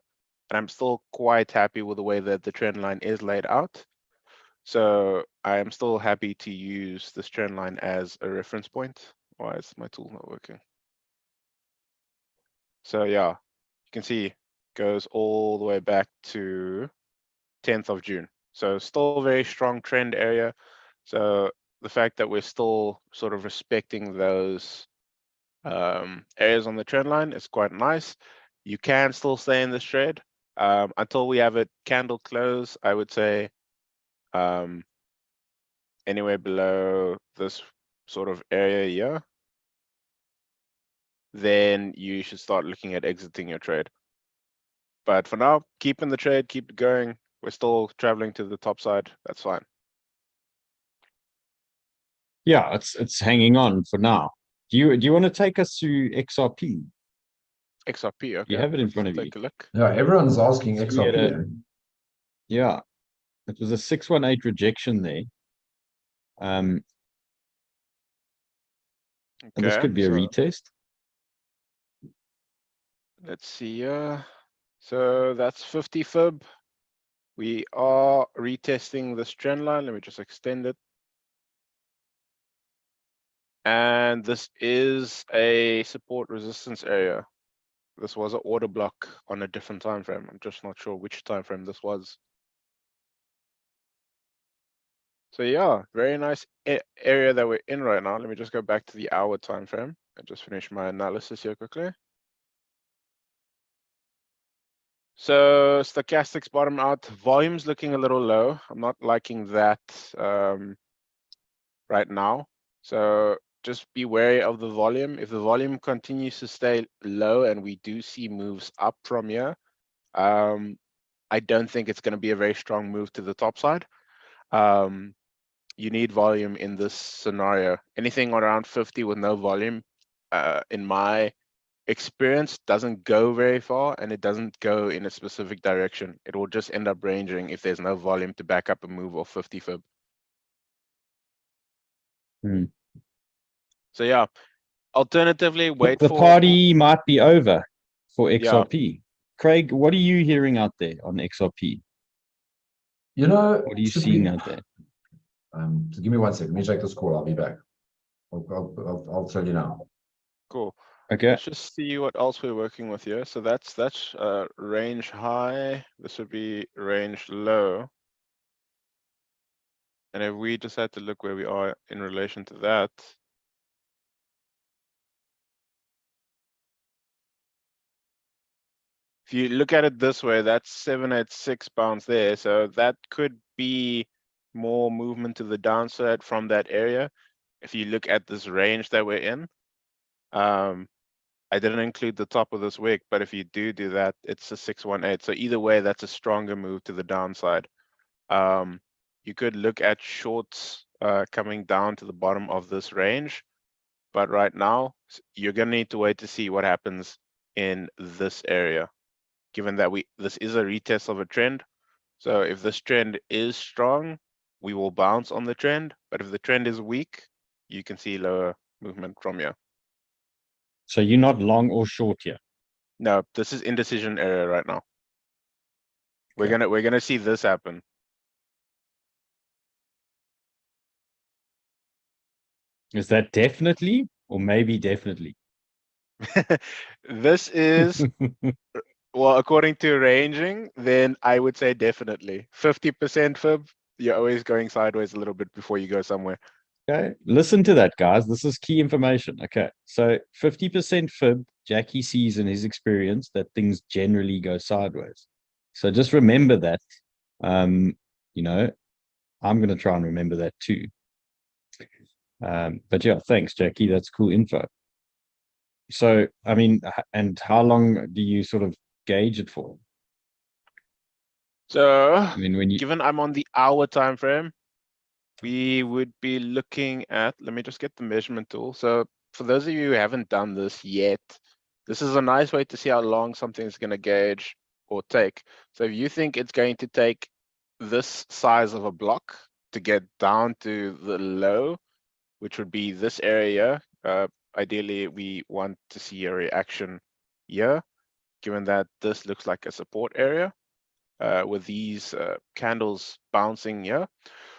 And I'm still quite happy with the way that the trend line is laid out. So I am still happy to use this trend line as a reference point. Why is my tool not working? So yeah, you can see goes all the way back to 10th of June. So still a very strong trend area. So the fact that we're still sort of respecting those areas on the trend line is quite nice. You can still stay in this trade until we have a candle close. I would say anywhere below this sort of area here, then you should start looking at exiting your trade. But for now, keep in the trade, keep it going. We're still traveling to the top side. That's fine. Yeah, it's hanging on for now. Do you want to take us through XRP? XRP, okay. You have it in let's front of you. take a look. Yeah, everyone's asking So we had XRP. a- Yeah, it was a 618 rejection there. And this Okay, could be a so retest. let's see. So that's 50 fib. We are retesting this trend line. Let me just extend it. And this is a support resistance area. This was an order block on a different time frame. I'm just not sure which time frame this was. So yeah, very nice area that we're in right now. Let me just go back to the hour time frame and just finish my analysis here quickly. So stochastics bottom out, volume's looking a little low. I'm not liking that right now. So just be wary of the volume. If the volume continues to stay low and we do see moves up from here, I don't think it's going to be a very strong move to the top side. You need volume in this scenario. Anything around 50 with no volume, in my experience, doesn't go very far, and it doesn't go in a specific direction. It will just end up ranging if there's no volume to back up a move of 50 fib. Hmm. So yeah, alternatively, wait The for party might be over for XRP. Craig, what are you hearing out there on XRP? You know, What are you should seeing we, out there? so give me 1 second. Let me take this call. I'll be back. I'll tell you now. cool. Okay. Let's just see what else we're working with here. So that's range high. This would be range low. And if we decide to look where we are in relation to that, if you look at it this way, that's 786 pounds there. So that could be more movement to the downside from that area. If you look at this range that we're in, I didn't include the top of this wick, but if you do that, it's a 618. So either way, that's a stronger move to the downside. You could look at shorts coming down to the bottom of this range, but right now you're gonna need to wait to see what happens in this area, given that this is a retest of a trend. So if this trend is strong, we will bounce on the trend, but if the trend is weak, you can see lower movement from here. So you're not long or short here. No, this is indecision area right now. Okay. We're gonna see this happen. Is that definitely or maybe definitely? This is, well, according to ranging, then I would say definitely 50% fib. You're always going sideways a little bit before you go somewhere. Okay, listen to that, guys. This is key information. Okay, so 50% fib, Jackie sees in his experience that things generally go sideways. So just remember that. You know, I'm going to try and remember that too. But yeah, thanks, Jackie. That's cool info. So, I mean, and how long do you sort of gauge it for? So, I mean, when you given I'm on the hour time frame, we would be looking at, let me just get the measurement tool. So for those of you who haven't done this yet, this is a nice way to see how long something's going to gauge or take. So if you think it's going to take this size of a block to get down to the low, which would be this area, ideally we want to see a reaction here, given that this looks like a support area with these candles bouncing here.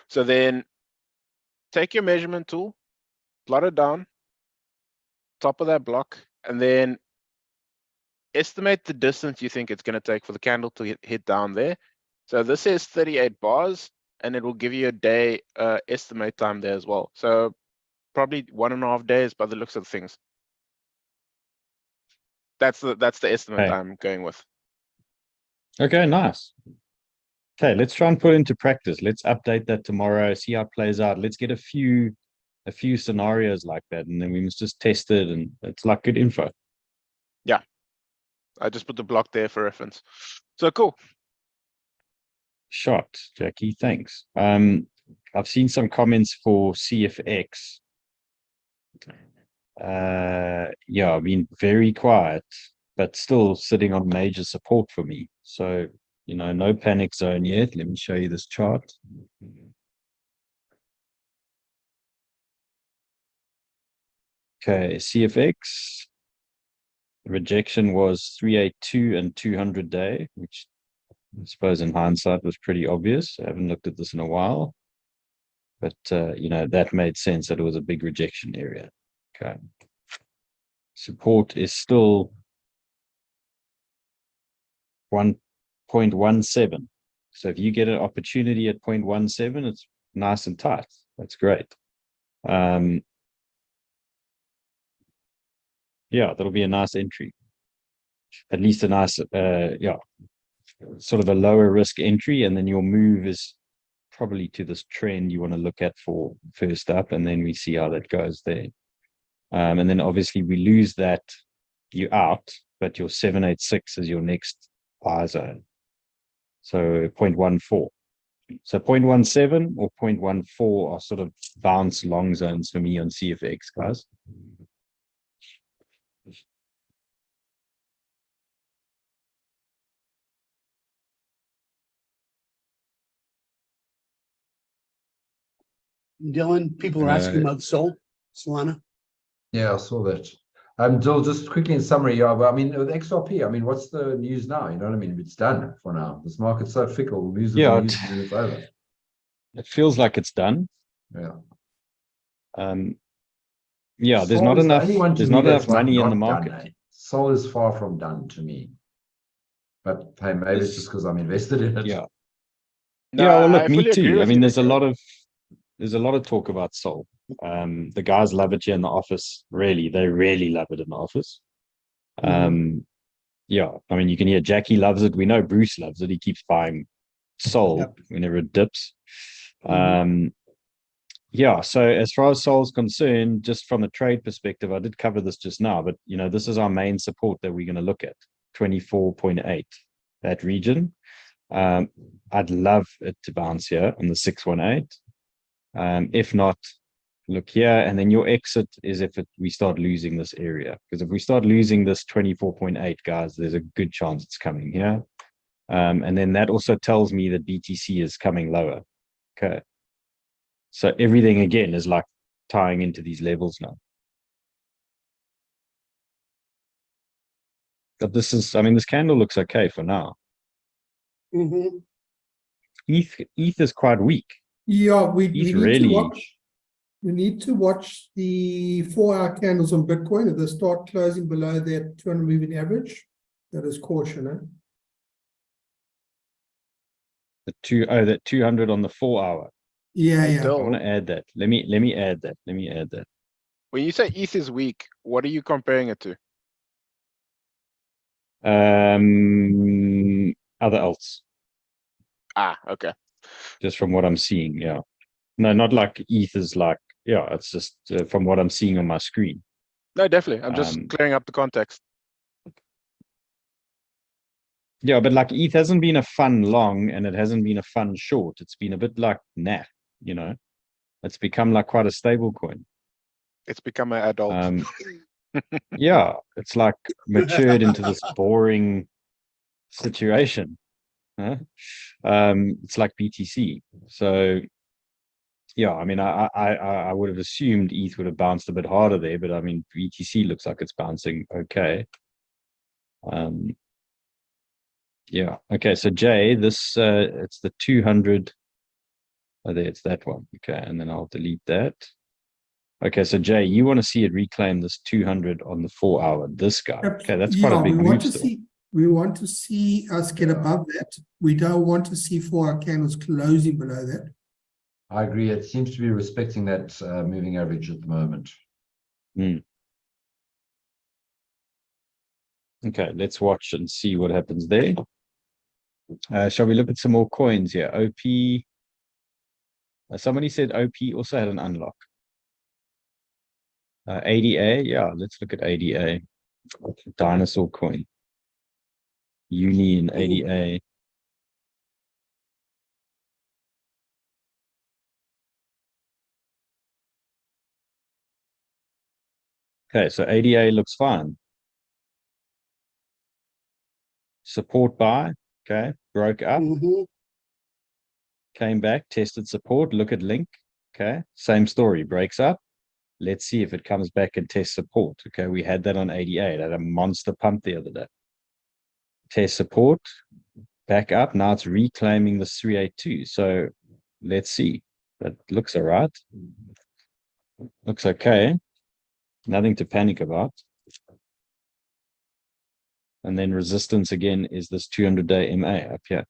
So then take your measurement tool, plot it down, top of that block, and then estimate the distance you think it's going to take for the candle to hit down there. So this is 38 bars, and it will give you a day estimate time there as well. So probably 1.5 days by the looks of things. That's the estimate I'm going with. Okay, nice. Okay, let's try and put it into practice. Let's update that tomorrow, see how it plays out. Let's get a few scenarios like that, and then we must just test it, and it's like good info. Yeah, I just put the block there for reference. So cool. Shot, Jackie. Thanks. I've seen some comments for CFX. Yeah, I mean, very quiet, but still sitting on major support for me. So, you know, no panic zone yet. Let me show you this chart. Okay, CFX rejection was 382 and 200 day, which I suppose in hindsight was pretty obvious. I haven't looked at this in a while, but you know, that made sense that it was a big rejection area. Okay. Support is still 1.17. So if you get an opportunity at 0.17, it's nice and tight. That's great. Yeah, that'll be a nice entry. At least a nice, yeah, sort of a lower risk entry. And then your move is probably to this trend you want to look at for first up. And then we see how that goes there. And then obviously we lose that, you're out, but your 786 is your next buy zone. So 0.14. So 0.17 or 0.14 are sort of bounce long zones for me on CFX, guys. Dylan, people are asking about Solana. Yeah, I saw that. Joel, just quickly in summary, yeah, but I mean, with XRP, I mean, what's the news now? You know what I mean? It's done for now. This market's so fickle. News is Yeah, news and then it's over. It feels like it's done. Yeah. Yeah, there's Sol not is the enough. only one to There's me not that's enough like money in the not market. done, eh? Sol is far from done to me. But hey, maybe it's just because I'm invested in it. Yeah. No, Yeah, well, look, I me fully agree too. I with mean, you, there's a Nico. lot of talk about Sol. The guys love it here in the office. Really, they really love it in the office. Yeah, I mean, you can hear Jackie loves it. We know Bruce loves it. He keeps buying Sol Yep. whenever it dips. Yeah, so as far as Sol's concerned, just from a trade perspective, I did cover this just now, but you know, this is our main support that we're going to look at, 24.8, that region. I'd love it to bounce here on the 618. If not, look here, and then your exit is if we start losing this area. Because if we start losing this 24.8, guys, there's a good chance it's coming here. And then that also tells me that BTC is coming lower. Okay. So everything again is like tying into these levels now. But this is, I mean, this candle looks okay for now. ETH is quite weak. Yeah, we ETH need to really, watch. We need to watch the 4-hour candles on Bitcoin. If they start closing below that 200 moving average, that is caution. that 200 on the 4-hour. Yeah, Hey, yeah. I Dill, want to add that. Let me add that. Let me add that. when you say ETH is weak, what are you comparing it to? Other alts, Ah, okay. just from what I'm seeing. Yeah. No, not like ETH is like, yeah, it's just from what I'm seeing on my screen. No, definitely. I'm just clearing up the context. Yeah, but like ETH hasn't been a fun long and it hasn't been a fun short. It's been a bit like nah, you know. It's become like quite a stable coin. It's become an adult. Yeah, it's like matured into this boring situation. Huh? It's like BTC. So yeah, I mean, I would have assumed ETH would have bounced a bit harder there, but I mean, BTC looks like it's bouncing okay. Yeah. Okay. So Jay, this it's the 200. Oh, there, it's that one. Okay, and then I'll delete that. Okay, so Jay, you want to see it reclaim this 200 on the 4-hour. This guy. Okay, that's quite a big we want move to still. we want to see us get above that. We don't want to see 4-hour candles closing below that. I agree. It seems to be respecting that moving average at the moment. Okay, let's watch and see what happens there. Shall we look at some more coins here? OP. Somebody said OP also had an unlock. ADA, yeah, let's look at ADA. Dinosaur coin. Uni and ADA. Okay, so ADA looks fine. Support buy, okay, broke up, Mhm. came back, tested support, look at link, okay, same story, breaks up. Let's see if it comes back and tests support. Okay, we had that on 88, had a monster pump the other day. Test support, back up. Now it's reclaiming this 382. So let's see. That looks all right. Looks okay. Nothing to panic about. And then resistance again is this 200-day MA up here.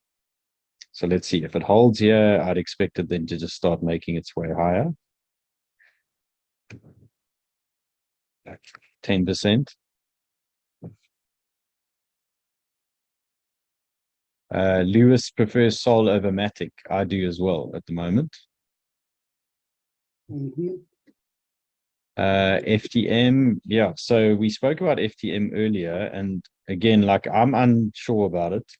So let's see. If it holds here, I'd expect it then to just start making its way higher. 10%. Lewis prefers Sol over Matic. I do as well at the moment. Mhm. FTM, yeah. So we spoke about FTM earlier, and again, like I'm unsure about it.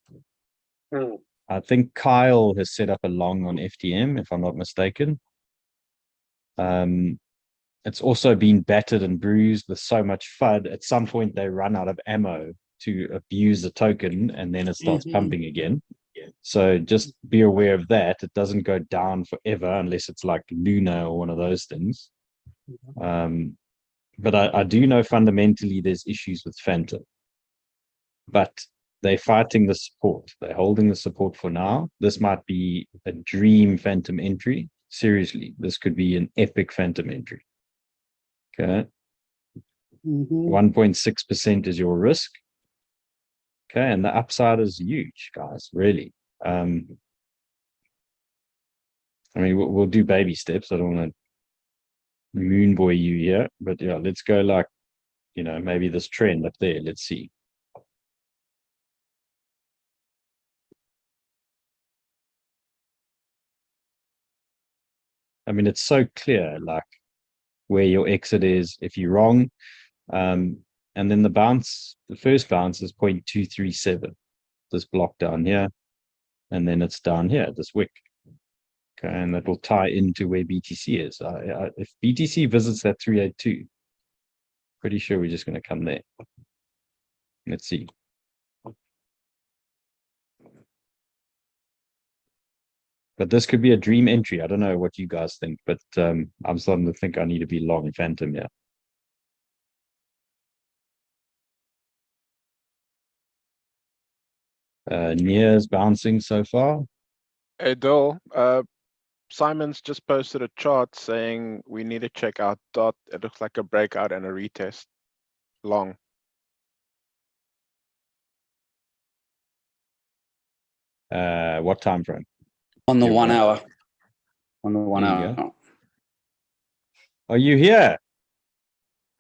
I think Kyle has set up a long on FTM, if I'm not mistaken. It's also been battered and bruised with so much FUD. At some point, they run out of ammo to abuse the token, and then it starts pumping again. So just be aware of that. It doesn't go down forever unless it's like Luna or one of those things. But I do know fundamentally there's issues with Phantom. But they're fighting the support. They're holding the support for now. This might be a dream Phantom entry. Seriously, this could be an epic Phantom entry. Okay. 1.6% is your risk. Okay, and the upside is huge, guys, really. I mean, we'll do baby steps. I don't want to moon boy you here, but yeah, let's go like, maybe this trend up there. Let's see. I mean, it's so clear, like where your exit is if you're wrong. And then the first bounce is 0.237. This block down here, and then it's down here, this wick. Okay, and that will tie into where BTC is. If BTC visits that 382, pretty sure we're just going to come there. Let's see. But this could be a dream entry. I don't know what you guys think, but I'm starting to think I need to be long Phantom here. Nia's bouncing so far. Hey, Dole, Simon's just posted a chart saying we need to check out dot. It looks like a breakout and a retest. Long. What time frame? On the Here we 1 go. hour. On the 1 There you hour. Are you here?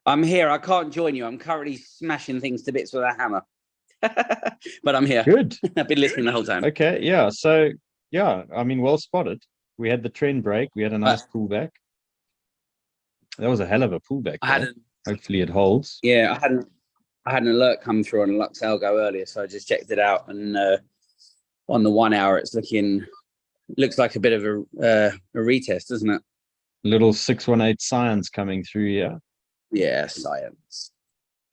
I'm here. I can't join you. I'm currently smashing things to bits with a hammer. But I'm here. Good. I've been listening the whole time. Okay, yeah. So, yeah, I mean, well spotted. We had the trend break. We had a nice pullback. That was a hell of a pullback. I had Hopefully it holds. I had an alert come through on Lux Algo earlier, so I just checked it out. And on the 1 hour, it's looks like a bit of a retest, doesn't it? Little 618 science coming through here. Yeah, science.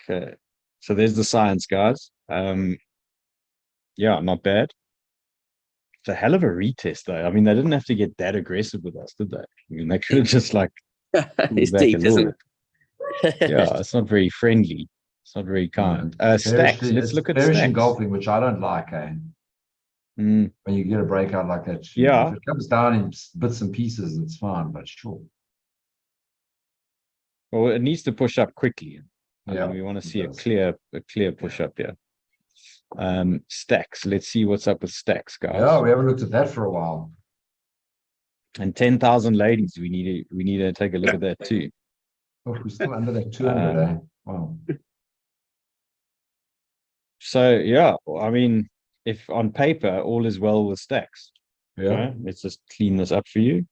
Okay. So there's the science, guys. Yeah, not bad. It's a hell of a retest, though. I mean, they didn't have to get that aggressive with us, did they? I mean, they could have just like It's back deep, a little isn't bit. it? Yeah, it's not very friendly. It's not very kind. Stacks. Let's look at bearish stacks. engulfing, which I don't like, eh? Mm, When you get a breakout like that. Yeah. If it comes down in bits and pieces, it's fine, but sure. well, it needs to push up quickly. I Yeah, mean, we want to it see does. a clear push up here. Stacks. Let's see what's up with stacks, guys. Yeah, we haven't looked at that for a while. And 10,000 ladies. We need to take a look at that too. Oh, we're still under that 200, eh? Wow. So yeah, I mean, if on paper all is well with stacks, Yeah. okay, let's just clean this up for you.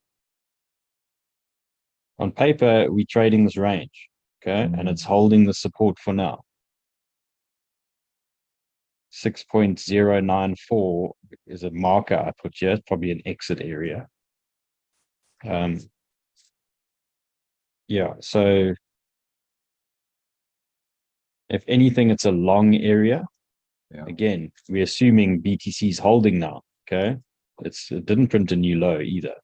On paper, we're trading this range, okay, and it's holding the support for now. 6.094 is a marker I put here. It's probably an exit area. Yeah, so If anything, it's a long area. Yeah. Again, we're assuming BTC is holding now. Okay, it didn't print a new low either.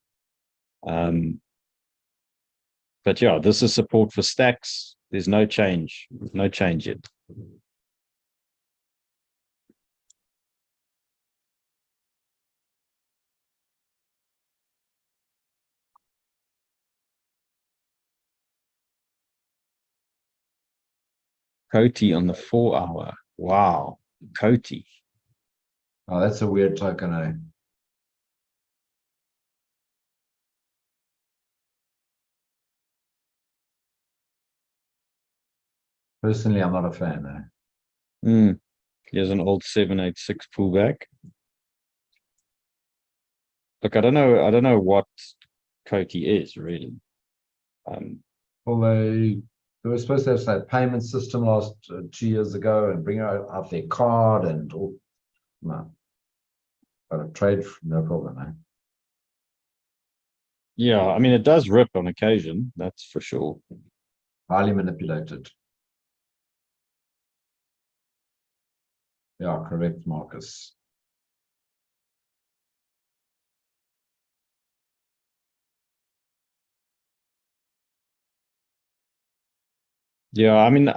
But yeah, this is support for stacks. There's no change yet. Coty on the 4 hour. Wow, Coty. Oh, that's a weird token, eh? Personally, I'm not a fan, eh? Here's an old 786 pullback. Look, I don't know what Coty is really. Well, they were supposed to have that payment system last 2 years ago and bring out their card and all. No, but a trade, no problem, eh? Yeah, I mean, it does rip on occasion, that's for sure. Highly manipulated. Yeah, correct, Marcus. Yeah, I mean,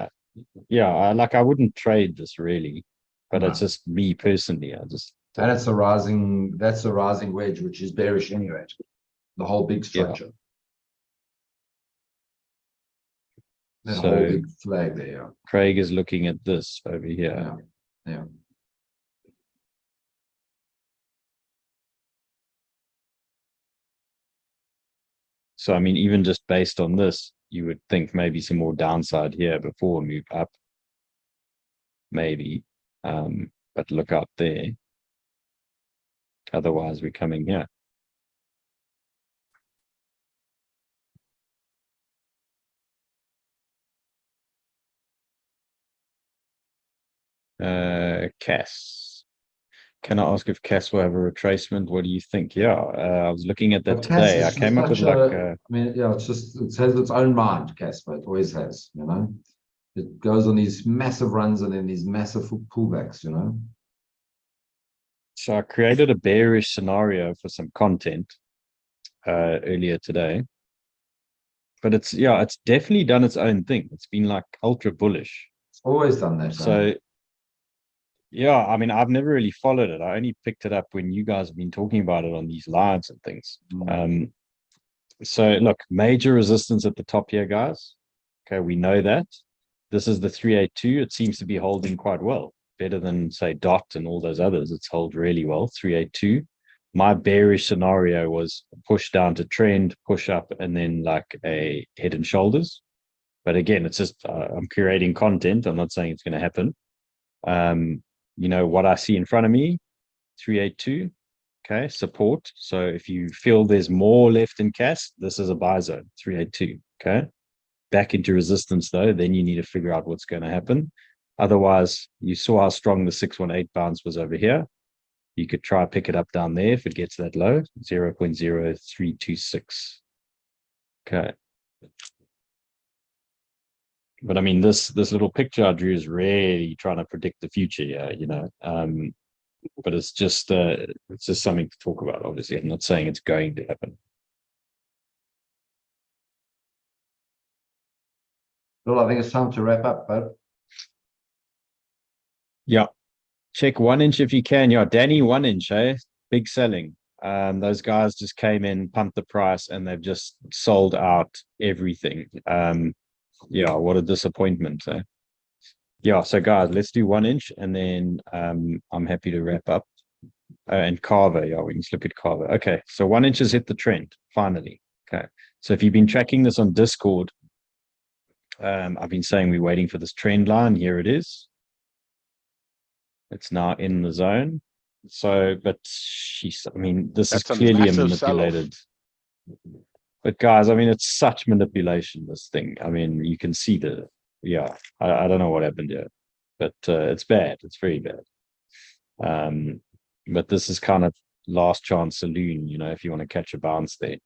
yeah, I wouldn't trade this really, but it's No. just me personally. I just And it's a rising, that's a rising wedge, which is bearish anyway. The whole big structure. That So whole big flag there. Yeah. Craig is looking at this over here. Yeah. Yeah. So I mean, even just based on this, you would think maybe some more downside here before we move up. Maybe. But look out there. Otherwise, we're coming here. Cass. Can I ask if Cass will have a retracement? What do you think? Yeah, I was looking at that But Cass today. I is came up with such like I mean, yeah, it has its own mind, Cass, but it always has, you know. It goes on these massive runs and then these massive pullbacks, you know. so I created a bearish scenario for some content earlier today. But it's definitely done its own thing. It's been like ultra bullish. It's always done that. So yeah, I mean, I've never really followed it. I only picked it up when you guys have been talking about it on these lives and things. So look, major resistance at the top here, guys. Okay, we know that. This is the 382. It seems to be holding quite well, better than say DOT and all those others. It's held really well. 382. My bearish scenario was push down to trend, push up, and then like a head and shoulders. But again, it's just I'm curating content. I'm not saying it's going to happen. You know what I see in front of me, 382. Okay, support. So if you feel there's more left in CAS, this is a buy zone, 382. Okay, back into resistance though, then you need to figure out what's going to happen. Otherwise, you saw how strong the 618 bounce was over here. You could try pick it up down there if it gets that low, 0.0326. Okay. But I mean, this little picture I drew is really trying to predict the future, yeah, you know. But it's just something to talk about, obviously. I'm not saying it's going to happen. Well, I think it's time to wrap up, bud. Yeah. Check 1 inch if you can. Yeah, Danny, 1 inch, eh? Big selling. Those guys just came in, pumped the price, and they've just sold out everything. Yeah, what a disappointment. Eh? Yeah, so guys, let's do 1 inch, and then I'm happy to wrap up. And Carver, yeah, we can look at Carver. Okay, so 1 inch has hit the trend, finally. Okay, so if you've been tracking this on Discord, I've been saying we're waiting for this trend line. Here it is. It's now in the zone. So, but I mean, this is clearly a manipulated. But guys, I mean, it's such manipulation, this thing. I mean, you can see I don't know what happened here, but it's bad. It's very bad. But this is kind of last chance saloon, you know, if you want to catch a bounce there.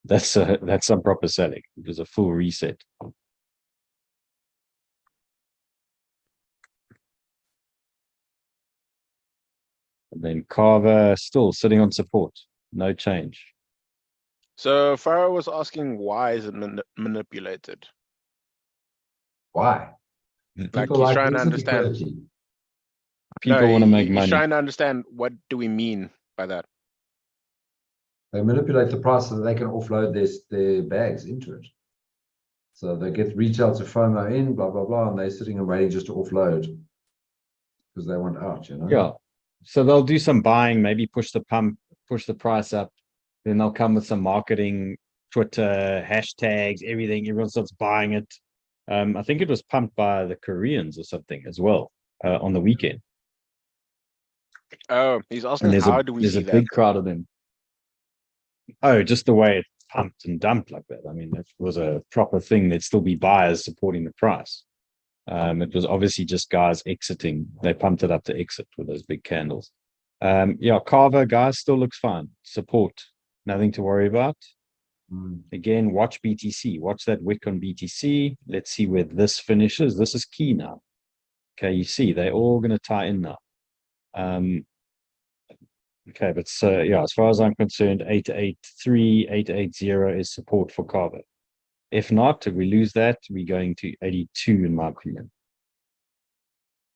That's some proper selling. It was a full reset. And then Carver still sitting on support, no change. So Farah was asking why is it manipulated? Why? Like People he's like trying to instant understand. liquidity. People No, want to make he's money. trying to understand what do we mean by that. They manipulate the price so that they can offload their bags into it. So they get retail to FOMO in, blah, blah, blah, and they're sitting and waiting just to offload because they want out, you know? Yeah. So they'll do some buying, maybe push the price up. Then they'll come with some marketing, Twitter, hashtags, everything. Everyone starts buying it. I think it was pumped by the Koreans or something as well on the weekend. Oh, he's asking And how do we there's see a that? big crowd of them. Oh, just the way it pumped and dumped like that. I mean, if it was a proper thing, there'd still be buyers supporting the price. It was obviously just guys exiting. They pumped it up to exit with those big candles. Yeah, Carver, guys, still looks fine. Support, nothing to worry about. Again, watch BTC. Watch that wick on BTC. Let's see where this finishes. This is key now. Okay, you see, they're all going to tie in now. Okay, but so yeah, as far as I'm concerned, 883, 880 is support for Carver. If not, if we lose that, we're going to 82, in my opinion.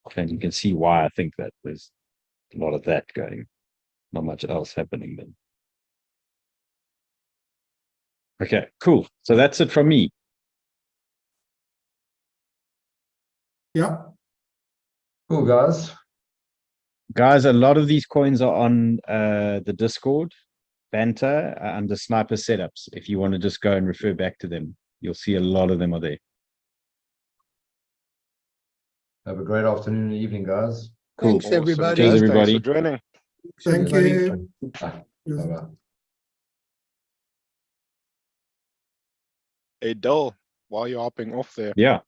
Okay, and you can see why I think that there's a lot of that going. Not much else happening then. Okay, cool. So that's it from me. Yeah. Cool, guys. Guys, a lot of these coins are on the Discord, Banter, under Sniper Setups. If you want to just go and refer back to them, you'll see a lot of them are there. Have a great afternoon and evening, guys. Cool. Thanks, everybody. Cheers, Guys, everybody. Thanks for joining. Thank Everybody. you. Bye-bye. Hey, Dole, while you're hopping off there, Yeah.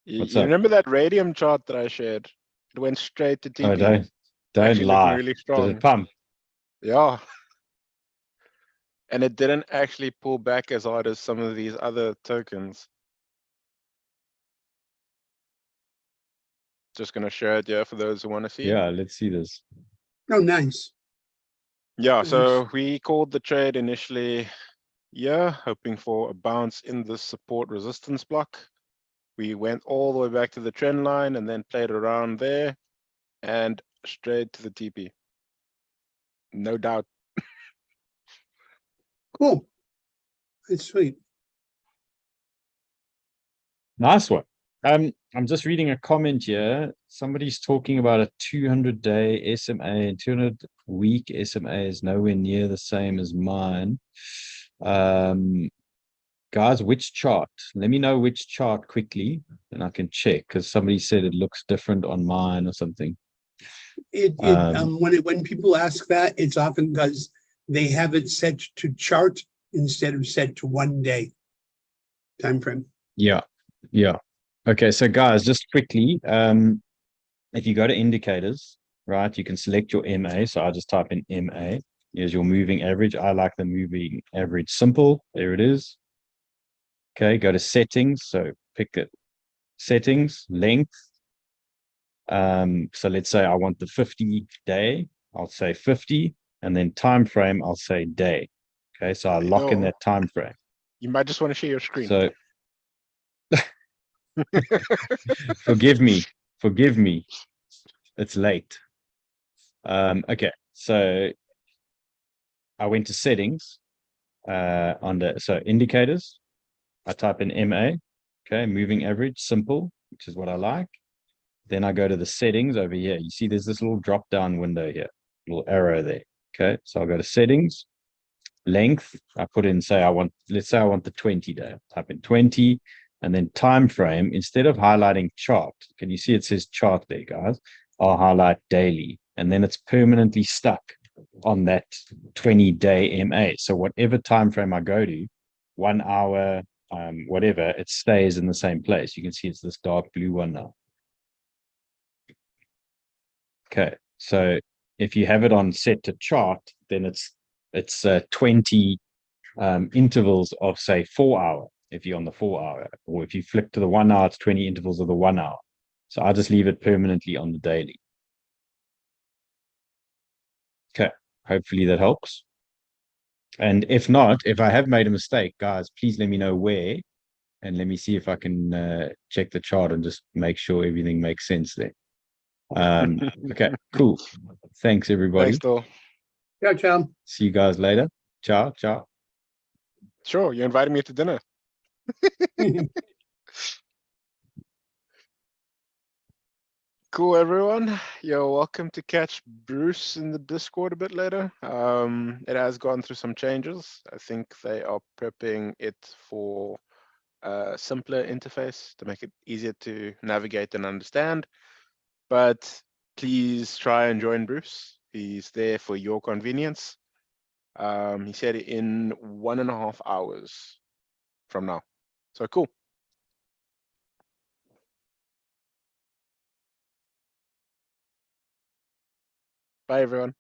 you What's up? remember that radium chart that I shared? It went straight to TP. Oh, don't Actually looking lie. really Did strong. it pump? Yeah. And it didn't actually pull back as hard as some of these other tokens. Just gonna share it, yeah, for those who want to see. Yeah, let's see this. Oh, nice. Yeah, so we called the trade initially, yeah, hoping for a bounce in the support resistance block. We went all the way back to the trend line and then played around there and straight to the TP. No doubt. Cool. It's sweet. Nice one. I'm just reading a comment here. Somebody's talking about a 200-day SMA and 200-week SMA is nowhere near the same as mine. Guys, which chart? Let me know which chart quickly, and I can check because somebody said it looks different on mine or something. When people ask that, it's often because they have it set to chart instead of set to 1 day time frame. Yeah. Okay, so guys, just quickly, if you go to indicators, right, you can select your MA. So I just type in MA. Here's your moving average. I like the moving average simple. There it is. Okay, go to settings. So pick it. Settings, length. So let's say I want the 50-day. I'll say 50, and then time frame, I'll say day. Okay, so I lock in that time frame. You might just want to share your screen. So forgive me. It's late. Okay, so I went to settings so indicators. I type in MA. Okay, moving average, simple, which is what I like. Then I go to the settings over here. You see there's this little drop down window here, little arrow there. Okay, so I'll go to settings, length. I put in, let's say I want the 20-day. Type in 20, and then time frame. Instead of highlighting chart, can you see it says chart there, guys? I'll highlight daily, and then it's permanently stuck on that 20-day MA. So whatever time frame I go to, 1 hour, whatever, it stays in the same place. You can see it's this dark blue one now. Okay, so if you have it on set to chart, then it's 20 intervals of, say, 4 hour, if you're on the 4 hour, or if you flip to the 1 hour, it's 20 intervals of the 1 hour. So I just leave it permanently on the daily. hopefully that helps. And if not, if I have made a mistake, guys, please let me know where, and let me see if I can check the chart and just make sure everything makes sense there. Okay, cool. Thanks, everybody. Thanks, Phil. Yeah, Tom. See you guys later. Ciao, ciao. Sure, you invited me to dinner. Cool, everyone. You're welcome to catch Bruce in the Discord a bit later. It has gone through some changes. I think they are prepping it for a simpler interface to make it easier to navigate and understand. But please try and join Bruce. He's there for your convenience. He said in 1.5 hours from now. So cool. Bye, everyone.